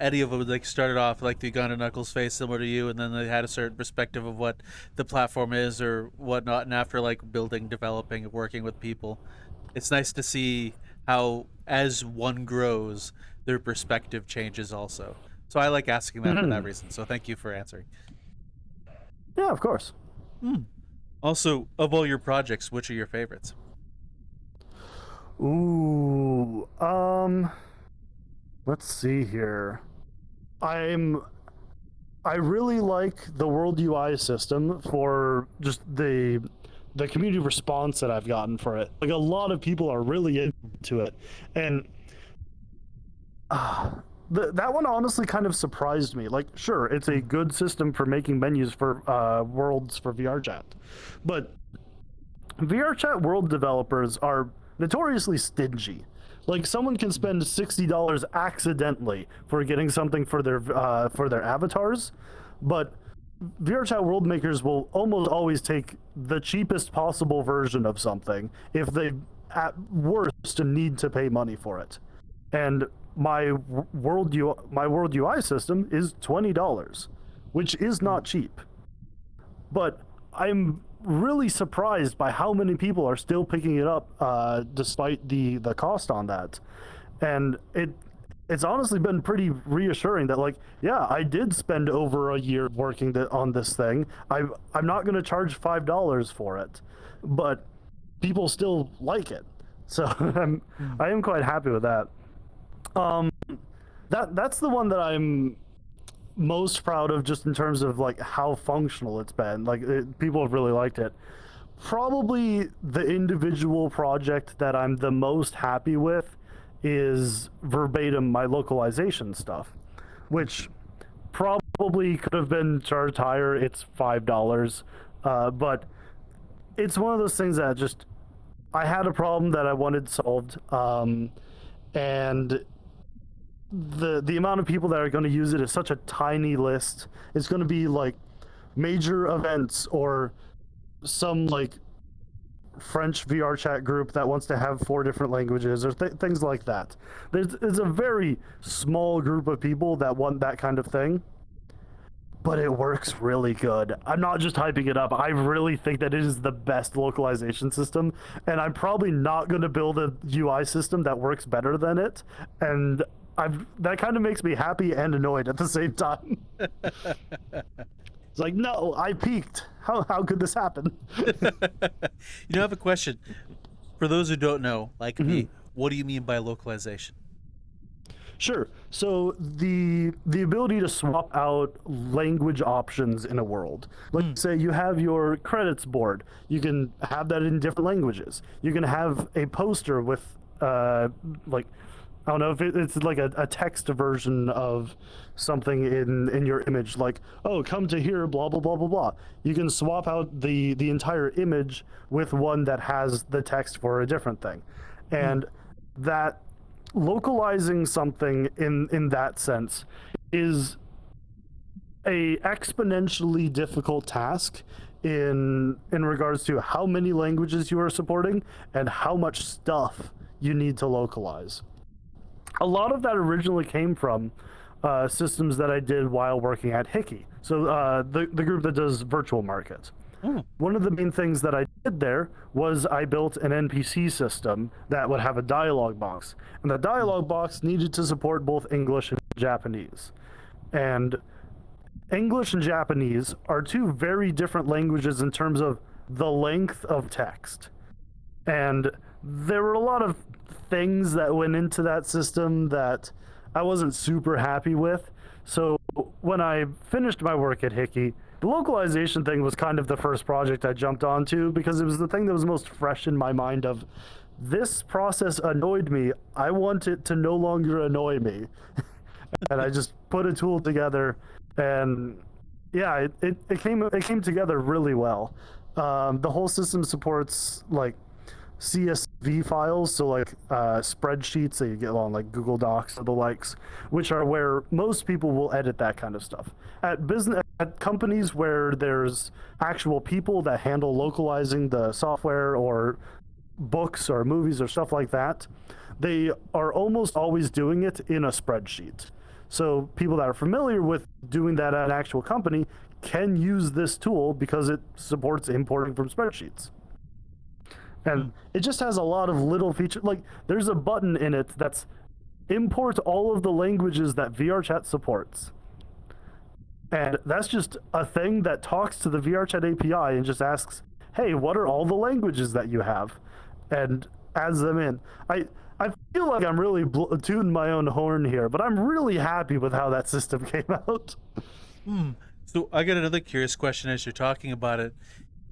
any of them, like, started off like the gun and knuckles face, similar to you, and then they had a certain perspective of what the platform is or whatnot. And after like building, developing, and working with people, it's nice to see how, as one grows, their perspective changes also. So I like asking that for that reason. So thank you for answering. Yeah, of course. Also, of all your projects, which are your favorites? Ooh, let's see here. I really like the World UI system for just the community response that I've gotten for it. Like, a lot of people are really into it, and that one honestly kind of surprised me. Like, sure, it's a good system for making menus for worlds for VRChat, but VRChat world developers are notoriously stingy. Like, someone can spend $60 accidentally for getting something for their avatars, but VRChat world makers will almost always take the cheapest possible version of something if they, at worst, need to pay money for it. And my World UI system is $20, which is not cheap. But I'm really surprised by how many people are still picking it up despite the cost on that. And it's honestly been pretty reassuring that, like, yeah, I did spend over a year working on this thing. I'm not going to charge $5 for it, but people still like it. So I am quite happy with that. That's the one that I'm most proud of, just in terms of like how functional it's been. Like, people have really liked it. Probably the individual project that I'm the most happy with is Verbatim, my localization stuff, which probably could have been charged higher. It's $5, but it's one of those things that just, I had a problem that I wanted solved, and the amount of people that are going to use it is such a tiny list. It's going to be like major events or some like French VRChat group that wants to have 4 different languages or things like that. There's a very small group of people that want that kind of thing, but it works really good. I'm not just hyping it up. I really think that it is the best localization system, and I'm probably not going to build a UI system that works better than it. And that kind of makes me happy and annoyed at the same time. It's like, no, I peaked. How could this happen? I have a question. For those who don't know, like me, what do you mean by localization? Sure. So the ability to swap out language options in a world. Like, say you have your credits board. You can have that in different languages. You can have a poster with like, I don't know if it's like a text version of something in your image, like, oh, come to here, blah, blah, blah, blah, blah. You can swap out the entire image with one that has the text for a different thing. And that localizing something in that sense is a exponentially difficult task in regards to how many languages you are supporting and how much stuff you need to localize. A lot of that originally came from systems that I did while working at HIKKY. So the group that does virtual markets. One of the main things that I did there was I built an NPC system that would have a dialogue box. And the dialogue box needed to support both English and Japanese. And English and Japanese are 2 very different languages in terms of the length of text. And there were a lot of things that went into that system that I wasn't super happy with. So when I finished my work at HIKKY, the localization thing was kind of the first project I jumped onto, because it was the thing that was most fresh in my mind of, this process annoyed me. I want it to no longer annoy me. And I just put a tool together, and yeah, it came together really well. The whole system supports like CSV files, so like spreadsheets that you get on like Google Docs or the likes, which are where most people will edit that kind of stuff. At companies where there's actual people that handle localizing the software, or books or movies or stuff like that, they are almost always doing it in a spreadsheet. So people that are familiar with doing that at an actual company can use this tool because it supports importing from spreadsheets. And it just has a lot of little features. Like, there's a button in it that's import all of the languages that VRChat supports. And that's just a thing that talks to the VRChat API and just asks, hey, what are all the languages that you have? And adds them in. I feel like I'm really tooting my own horn here, but I'm really happy with how that system came out. So I got another curious question as you're talking about it.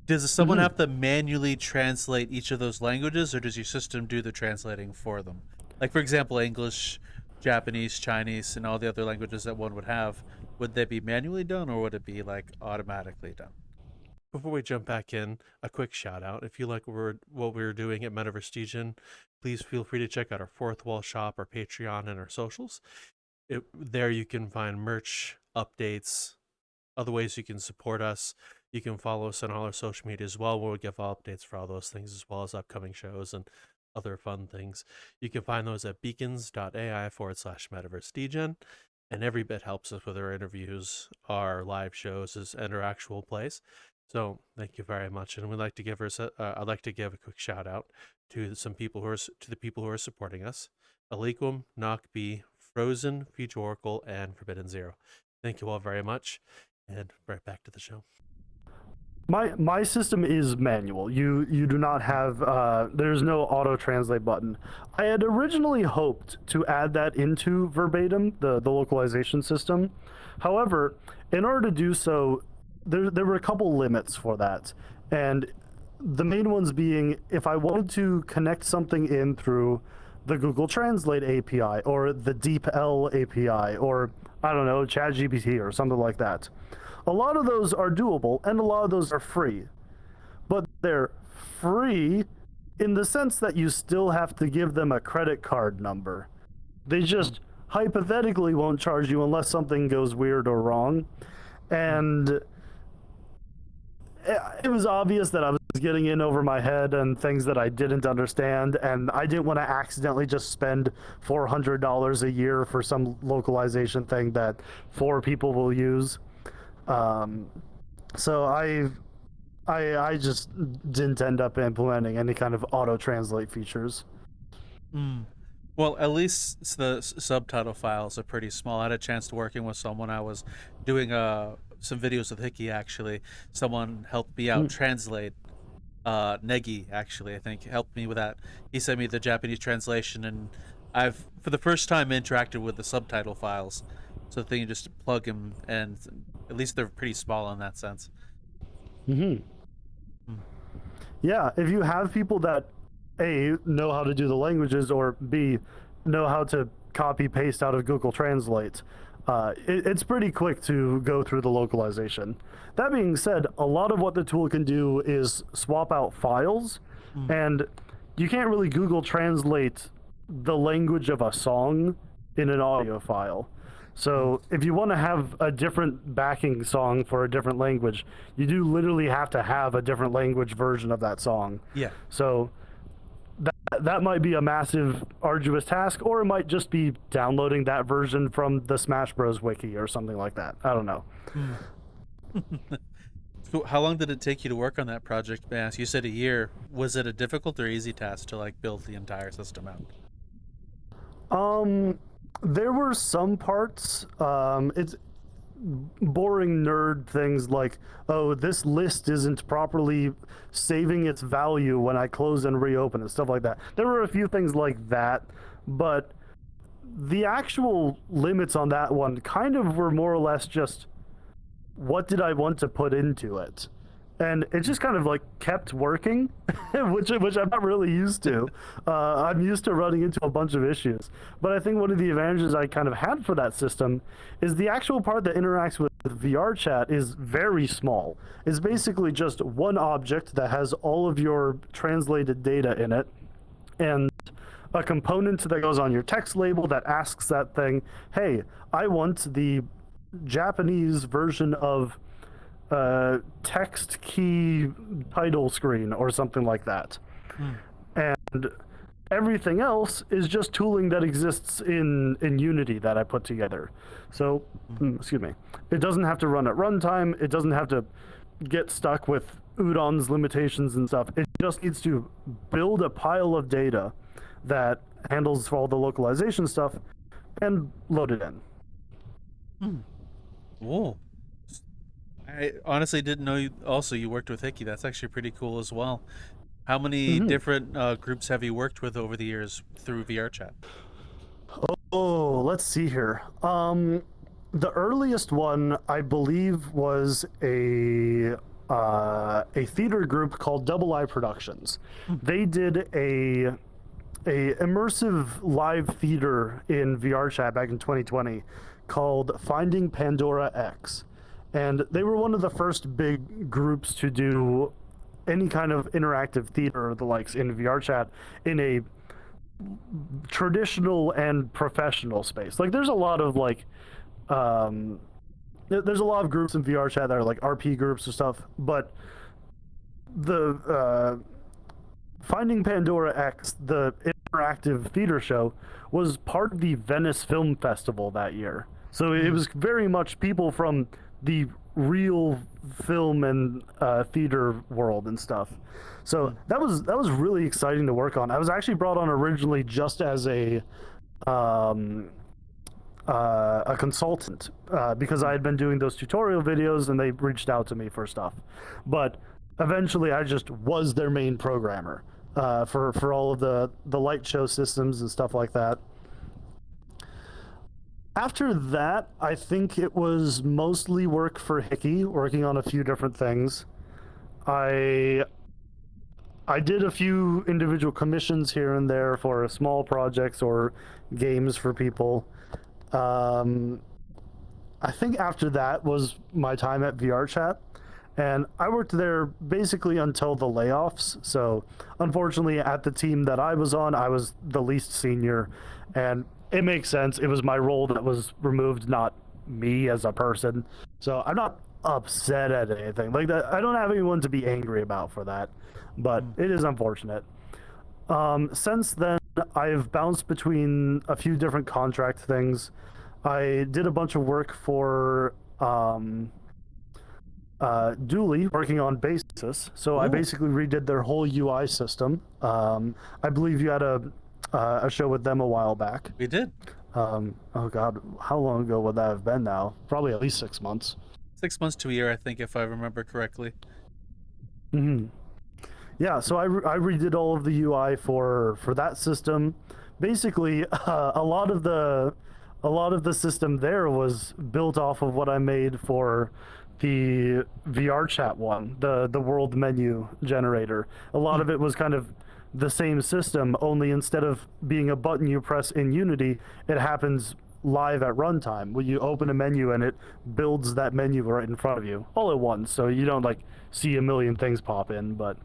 Does someone have to manually translate each of those languages, or does your system do the translating for them? Like, for example, English, Japanese, Chinese, and all the other languages that one would have. Would they be manually done, or would it be like automatically done? Before we jump back in, a quick shout out. If you like what we're doing at Metaverse Degen, please feel free to check out our Fourth Wall shop, our Patreon, and our socials. There you can find merch, updates, other ways you can support us. You can follow us on all our social media as well, where we give updates for all those things, as well as upcoming shows and other fun things. You can find those at beacons.ai/Metaverse Degen. And every bit helps us with our interviews, our live shows, and our actual plays. So thank you very much. And we'd like to give I'd like to give a quick shout out to the people who are supporting us: Aliquim, Knock B, Frozen, Future Oracle, and Forbidden Zero. Thank you all very much. And right back to the show. My system is manual. You do not have there's no auto translate button. I had originally hoped to add that into Verbatim, the localization system. However, in order to do so, there were a couple limits for that. And the main ones being, if I wanted to connect something in through the Google Translate API or the DeepL API or, I don't know, ChatGPT or something like that. A lot of those are doable, and a lot of those are free. But they're free in the sense that you still have to give them a credit card number. They just hypothetically won't charge you unless something goes weird or wrong. And it was obvious that I was getting in over my head and things that I didn't understand, and I didn't want to accidentally just spend $400 a year for some localization thing that 4 people will use. So I just didn't end up implementing any kind of auto translate features. Well, at least the subtitle files are pretty small. I had a chance to working with someone. I was doing some videos with HIKKY, actually. Someone helped me out translate Negi, actually, I think, helped me with that. He sent me the Japanese translation, and I've, for the first time, interacted with the subtitle files. So the thing, you just plug them, and at least they're pretty small in that sense. Yeah, if you have people that A, know how to do the languages, or B, know how to copy paste out of Google Translate, it's pretty quick to go through the localization. That being said, a lot of what the tool can do is swap out files, and you can't really Google Translate the language of a song in an audio file. So if you want to have a different backing song for a different language, you do literally have to have a different language version of that song. Yeah. So that might be a massive, arduous task, or it might just be downloading that version from the Smash Bros. Wiki or something like that. I don't know. So how long did it take you to work on that project, may I ask? You said a year. Was it a difficult or easy task to like build the entire system out? There were some parts. It's boring nerd things like, oh, this list isn't properly saving its value when I close and reopen and stuff like that. There were a few things like that, but the actual limits on that one kind of were more or less just what did I want to put into it. And it just kind of like kept working, which I'm not really used to. I'm used to running into a bunch of issues. But I think one of the advantages I kind of had for that system is the actual part that interacts with VRChat is very small. It's basically just one object that has all of your translated data in it, and a component that goes on your text label that asks that thing, hey, I want the Japanese version of text key title screen or something like that. And everything else is just tooling that exists in Unity that I put together. So, excuse me, it doesn't have to run at runtime. It doesn't have to get stuck with Udon's limitations and stuff. It just needs to build a pile of data that handles all the localization stuff and load it in. Whoa. I honestly didn't know you worked with HIKKY. That's actually pretty cool as well. How many different groups have you worked with over the years through VRChat? Oh, let's see here. The earliest one I believe was a theater group called Double I Productions. They did a immersive live theater in VRChat back in 2020 called Finding Pandora X. And they were one of the first big groups to do any kind of interactive theater or the likes in VRChat in a traditional and professional space. Like there's a lot of there's a lot of groups in VRChat that are like RP groups and stuff, but the Finding Pandora X, the interactive theater show, was part of the Venice Film Festival that year. So it was very much people from the real film and theater world and stuff. So that was really exciting to work on. I was actually brought on originally just as a consultant because I had been doing those tutorial videos and they reached out to me for stuff. But eventually I just was their main programmer for all of the light show systems and stuff like that. After that, I think it was mostly work for HIKKY, working on a few different things. I did a few individual commissions here and there for small projects or games for people. I think after that was my time at VRChat, and I worked there basically until the layoffs. So unfortunately, at the team that I was on, I was the least senior, and it makes sense. It was my role that was removed, not me as a person. So I'm not upset at anything like that. I don't have anyone to be angry about for that, but it is unfortunate. Since then, I've bounced between a few different contract things. I did a bunch of work for Dooley, working on Basis. So I basically redid their whole UI system. I believe you had a show with them a while back. We did. Oh God, how long ago would that have been now? Probably at least 6 months. 6 months to a year, I think, if I remember correctly. Yeah, so I redid all of the UI for that system. Basically, a lot of the system there was built off of what I made for the VRChat one, the world menu generator. A lot of it was kind of the same system, only instead of being a button you press in Unity, it happens live at runtime. When you open a menu and it builds that menu right in front of you all at once, so you don't like see a million things pop in. But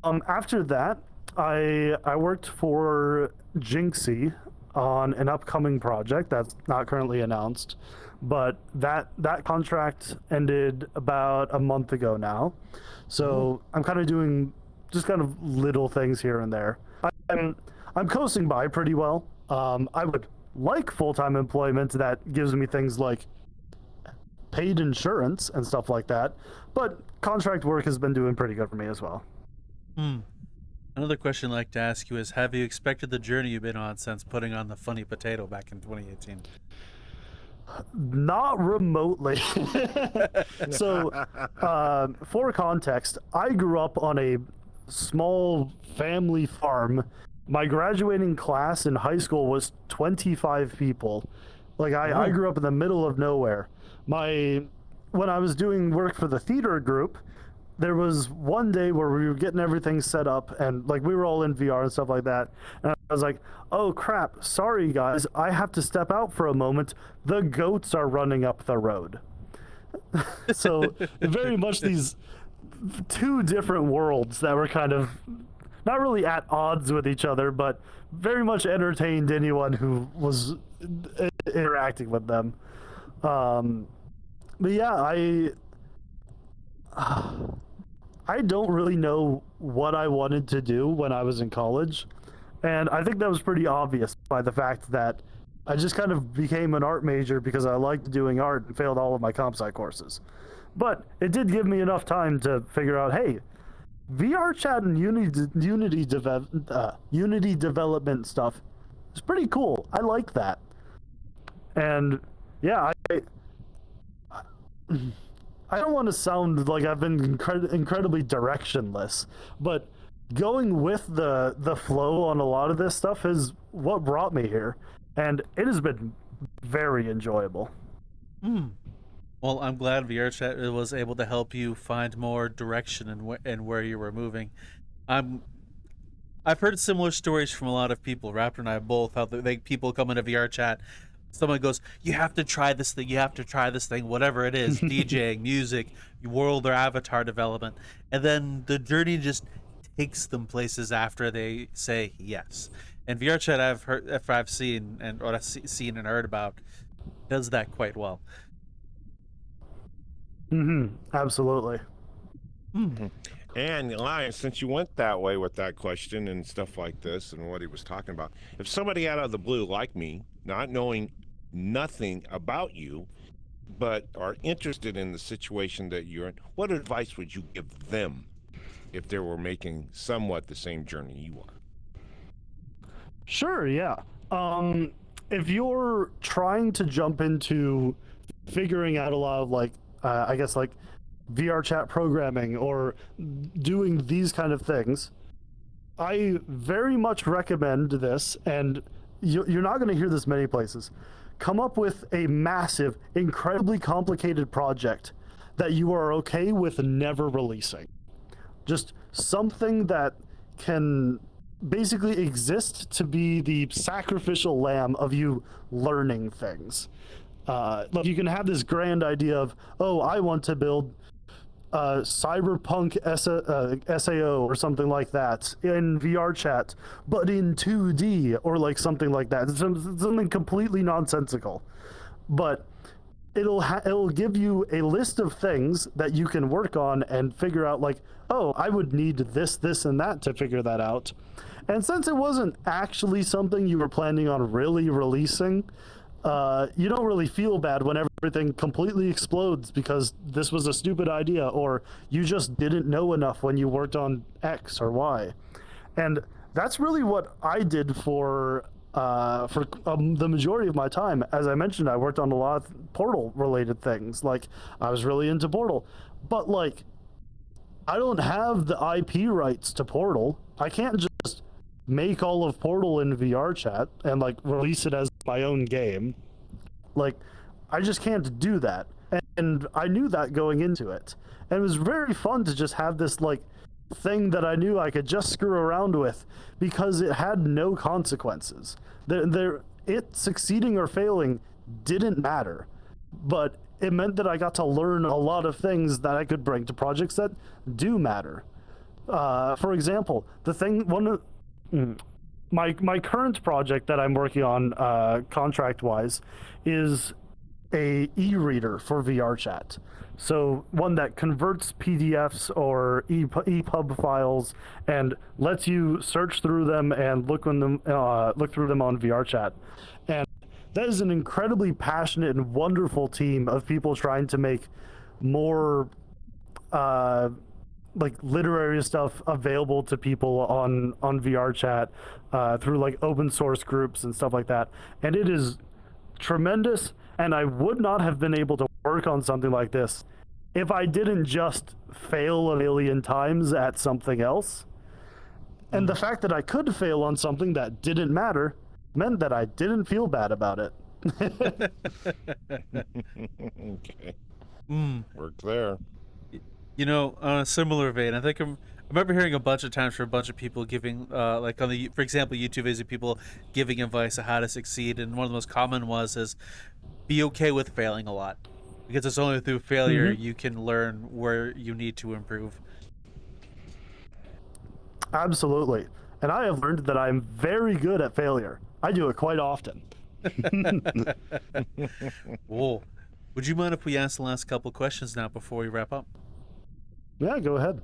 after that, I worked for Jinxie on an upcoming project that's not currently announced, but that contract ended about a month ago now. So I'm kind of doing just kind of little things here and there. I'm coasting by pretty well. I would like full-time employment that gives me things like paid insurance and stuff like that, but contract work has been doing pretty good for me as well. Another question I'd like to ask you is, have you expected the journey you've been on since putting on the funny potato back in 2018? Not remotely. So, for context, I grew up on a small family farm. My graduating class in high school was 25 people. Like I grew up in the middle of nowhere. When I was doing work for the theater group, there was one day where we were getting everything set up and like we were all in VR and stuff like that. And I was like, oh crap, sorry guys, I have to step out for a moment. The goats are running up the road. So very much these two different worlds that were kind of not really at odds with each other, but very much entertained anyone who was interacting with them. But yeah, I don't really know what I wanted to do when I was in college, and I think that was pretty obvious by the fact that I just kind of became an art major because I liked doing art and failed all of my comp sci courses. But it did give me enough time to figure out, hey, VRChat and Unity development stuff is pretty cool. I like that. And yeah, I don't want to sound like I've been incredibly directionless, but going with the flow on a lot of this stuff is what brought me here, and it has been very enjoyable. Well, I'm glad VRChat was able to help you find more direction and where you were moving. I've heard similar stories from a lot of people. Raptor and I both, how people come into VRChat, someone goes, "You have to try this thing. You have to try this thing, whatever it is, DJing, music, world or avatar development," and then the journey just takes them places after they say yes. And VRChat, I've seen and heard about, does that quite well. Absolutely. And Elias, since you went that way with that question and stuff like this and what he was talking about, if somebody out of the blue like me, not knowing nothing about you, but are interested in the situation that you're in, what advice would you give them if they were making somewhat the same journey you are? Sure, yeah. If you're trying to jump into figuring out a lot of I guess VRChat programming or doing these kind of things, I very much recommend this, and you're not going to hear this many places. Come up with a massive, incredibly complicated project that you are okay with never releasing. Just something that can basically exist to be the sacrificial lamb of you learning things. Like you can have this grand idea of, oh, I want to build cyberpunk SAO or something like that in VRChat, but in 2D or like something like that. Something completely nonsensical, but it'll give you a list of things that you can work on and figure out like, oh, I would need this, and that to figure that out. And since it wasn't actually something you were planning on really releasing, you don't really feel bad when everything completely explodes because this was a stupid idea, or you just didn't know enough when you worked on X or Y. And that's really what I did for the majority of my time. As I mentioned, I worked on a lot of Portal related things. Like I was really into Portal, but like I don't have the IP rights to Portal. I can't just make all of Portal in VRChat and like release it as my own game. Like I just can't do that, and I knew that going into it, and it was very fun to just have this like thing that I knew I could just screw around with because it had no consequences. It succeeding or failing didn't matter, but it meant that I got to learn a lot of things that I could bring to projects that do matter. For example, my current project that I'm working on contract-wise is a e-reader for VRChat. So one that converts PDFs or EPUB files and lets you search through them and look through them on VRChat. And that is an incredibly passionate and wonderful team of people trying to make more like literary stuff available to people on VRChat through like open source groups and stuff like that. And it is tremendous, and I would not have been able to work on something like this if I didn't just fail a million times at something else. And the fact that I could fail on something that didn't matter meant that I didn't feel bad about it. Okay. Worked there. You know, on a similar vein, I remember hearing a bunch of times from a bunch of people giving, like for example, YouTube videos of people giving advice on how to succeed, and one of the most common is be okay with failing a lot, because it's only through failure you can learn where you need to improve. Absolutely. And I have learned that I'm very good at failure. I do it quite often. Whoa. Would you mind if we ask the last couple questions now before we wrap up? Yeah, go ahead.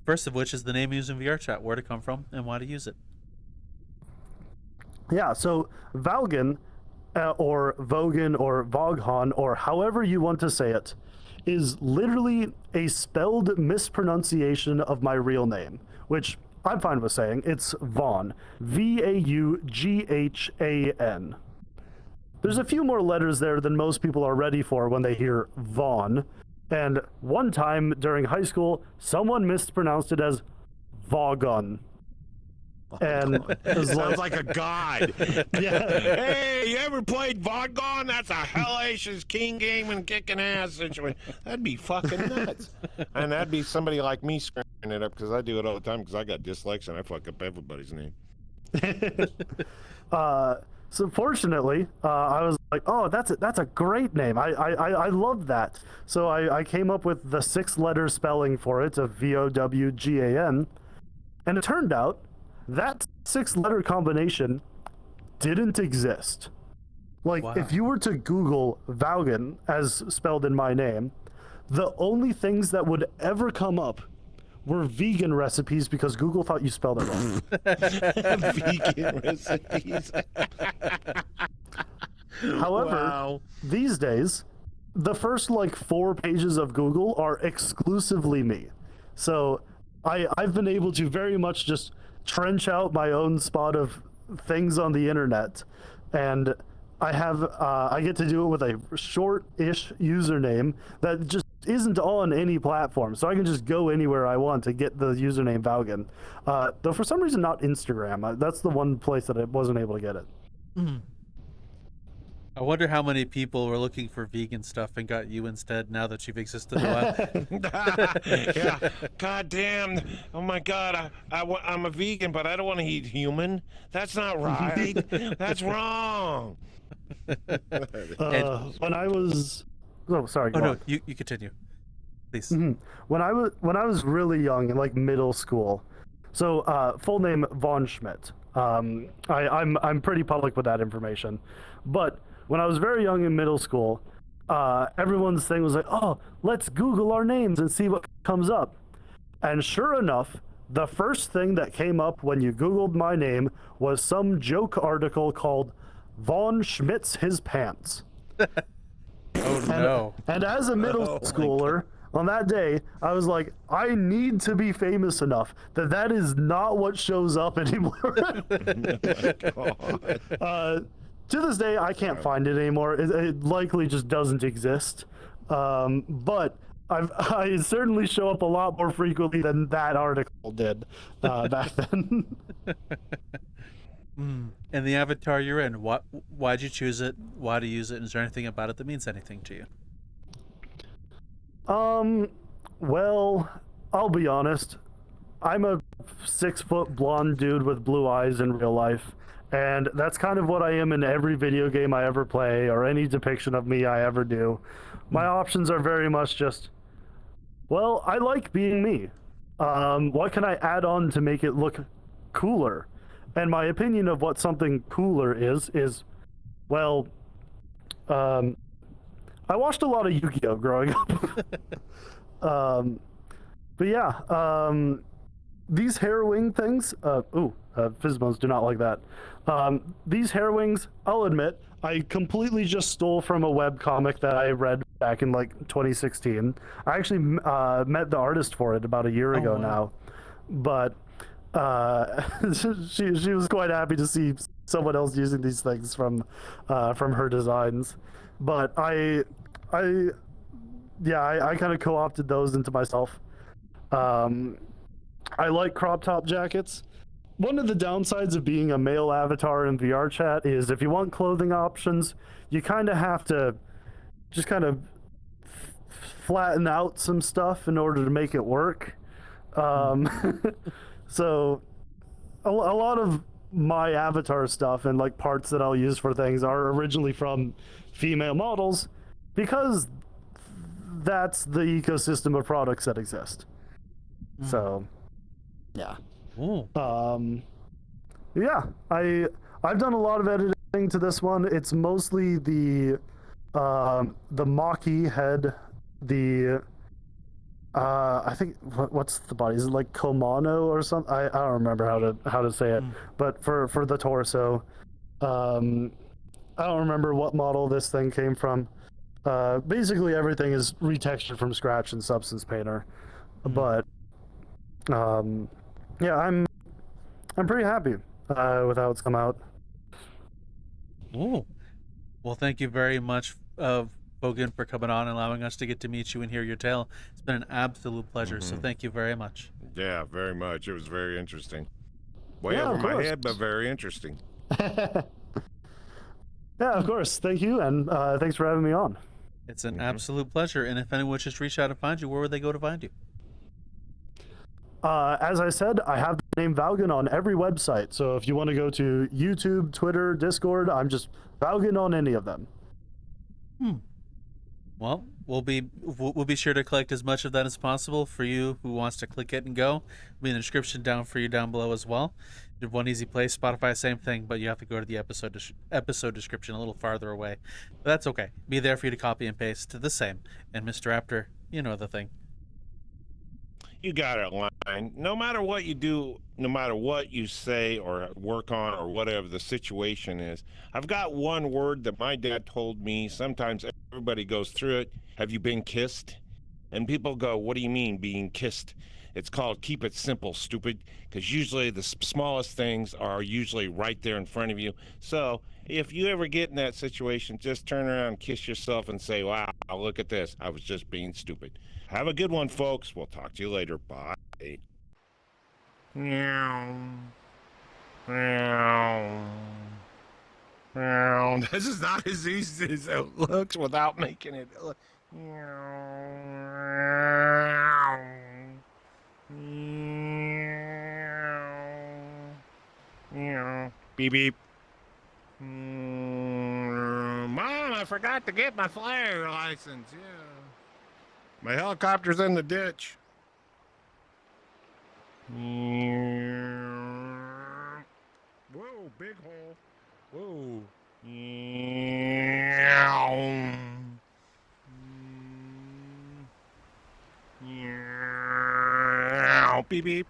First of which is the name used in VRChat, where to come from, and why to use it. Yeah, so Vowgan, or Vowgan, or Vowgan, or however you want to say it, is literally a spelled mispronunciation of my real name, which I'm fine with saying. It's Vaughn. Vaughan. There's a few more letters there than most people are ready for when they hear Vaughn, And one time during high school, someone mispronounced it as Vowgan. And it was Sounds like a god. yeah, Hey, you ever played Vowgan? That's a hellacious king game and kicking ass situation. That'd be fucking nuts. And that'd be somebody like me screwing it up, because I do it all the time because I got dyslexia and I fuck up everybody's name. so fortunately, I was like, oh, that's a great name. I love that. So I came up with the 6-letter spelling for it of Vowgan, and it turned out that 6-letter combination didn't exist. Like, Wow. if you were to Google Vowgan as spelled in my name, the only things that would ever come up were vegan recipes because Google thought you spelled it wrong. Vegan recipes. However, Wow. these days, the first like 4 pages of Google are exclusively me. So I've been able to very much just trench out my own spot of things on the internet, and I get to do it with a short-ish username that just isn't on any platform, so I can just go anywhere I want to get the username Vowgan. Though for some reason not Instagram. That's the one place that I wasn't able to get it. I wonder how many people were looking for vegan stuff and got you instead now that you've existed a while. Yeah. God damn. Oh my God. I'm a vegan, but I don't want to eat human. That's not right. That's wrong. When I was, oh sorry. Oh go no, on. you continue, please. When I was really young in like middle school, so full name Von Schmidt. I'm pretty public with that information, but when I was very young in middle school, everyone's thing was like, oh, let's Google our names and see what comes up. And sure enough, the first thing that came up when you Googled my name was some joke article called Von Schmidt's His Pants. Oh no. And as a middle schooler, on that day, I was like, I need to be famous enough that is not what shows up anymore. To this day, I can't find it anymore. It likely just doesn't exist. But I certainly show up a lot more frequently than that article did back then. And the avatar you're in, why'd you choose it? Why do you use it? Is there anything about it that means anything to you? Well, I'll be honest. I'm a 6-foot blonde dude with blue eyes in real life. And that's kind of what I am in every video game I ever play or any depiction of me I ever do. My options are very much just, well, I like being me. What can I add on to make it look cooler? And my opinion of what something cooler is, well, I watched a lot of Yu-Gi-Oh! Growing up. But yeah, these hair wing things, Physmos do not like that. These hair wings, I'll admit, I completely just stole from a webcomic that I read back in like 2016. I actually met the artist for it about a year ago now, but she was quite happy to see someone else using these things from her designs. But I kind of co-opted those into myself. I like crop top jackets. One of the downsides of being a male avatar in VRChat is if you want clothing options, you kind of have to just kind of flatten out some stuff in order to make it work. So a lot of my avatar stuff and like parts that I'll use for things are originally from female models because that's the ecosystem of products that exist. So, yeah. Ooh. Yeah, I've done a lot of editing to this one. It's mostly the Maki head, I think what's the body? Is it like Komano or something? I don't remember how to say it. But for the torso, I don't remember what model this thing came from. Basically everything is retextured from scratch in Substance Painter. But yeah, I'm pretty happy with how it's come out. Ooh. Well, thank you very much Vowgan, for coming on and allowing us to get to meet you and hear your tale. It's been an absolute pleasure. So thank you very much. Yeah, very much. It was very interesting. Way Yeah, over of my course. head, but very interesting. Yeah, of course. Thank you, and thanks for having me on. It's an absolute pleasure. And if anyone just reach out and find you, where would they go to find you? As I said, I have the name Vowgan on every website. So if you want to go to YouTube, Twitter, Discord, I'm just Vowgan on any of them. Well, we'll be sure to collect as much of that as possible for you who wants to click it and go. It'll be in the description down for you down below as well. One easy place. Spotify, same thing, but you have to go to the episode description a little farther away. But that's okay. Be there for you to copy and paste to the same. And Mr. Raptor, you know the thing. You got it, Line. No matter what you do, no matter what you say or work on or whatever the situation is, I've got one word that my dad told me. Sometimes everybody goes through it. Have you been kissed? And people go, what do you mean being kissed? It's called keep it simple, stupid, because usually the smallest things are usually right there in front of you. So if you ever get in that situation, just turn around, kiss yourself, and say, wow, look at this. I was just being stupid. Have a good one, folks. We'll talk to you later. Bye. Meow. Meow. Meow. This is not as easy as it looks without making it. Meow. Meow. Beep beep. Mom, I forgot to get my flyer license. Yeah. My helicopter's in the ditch. Whoa, big hole. Whoa. Beep beep.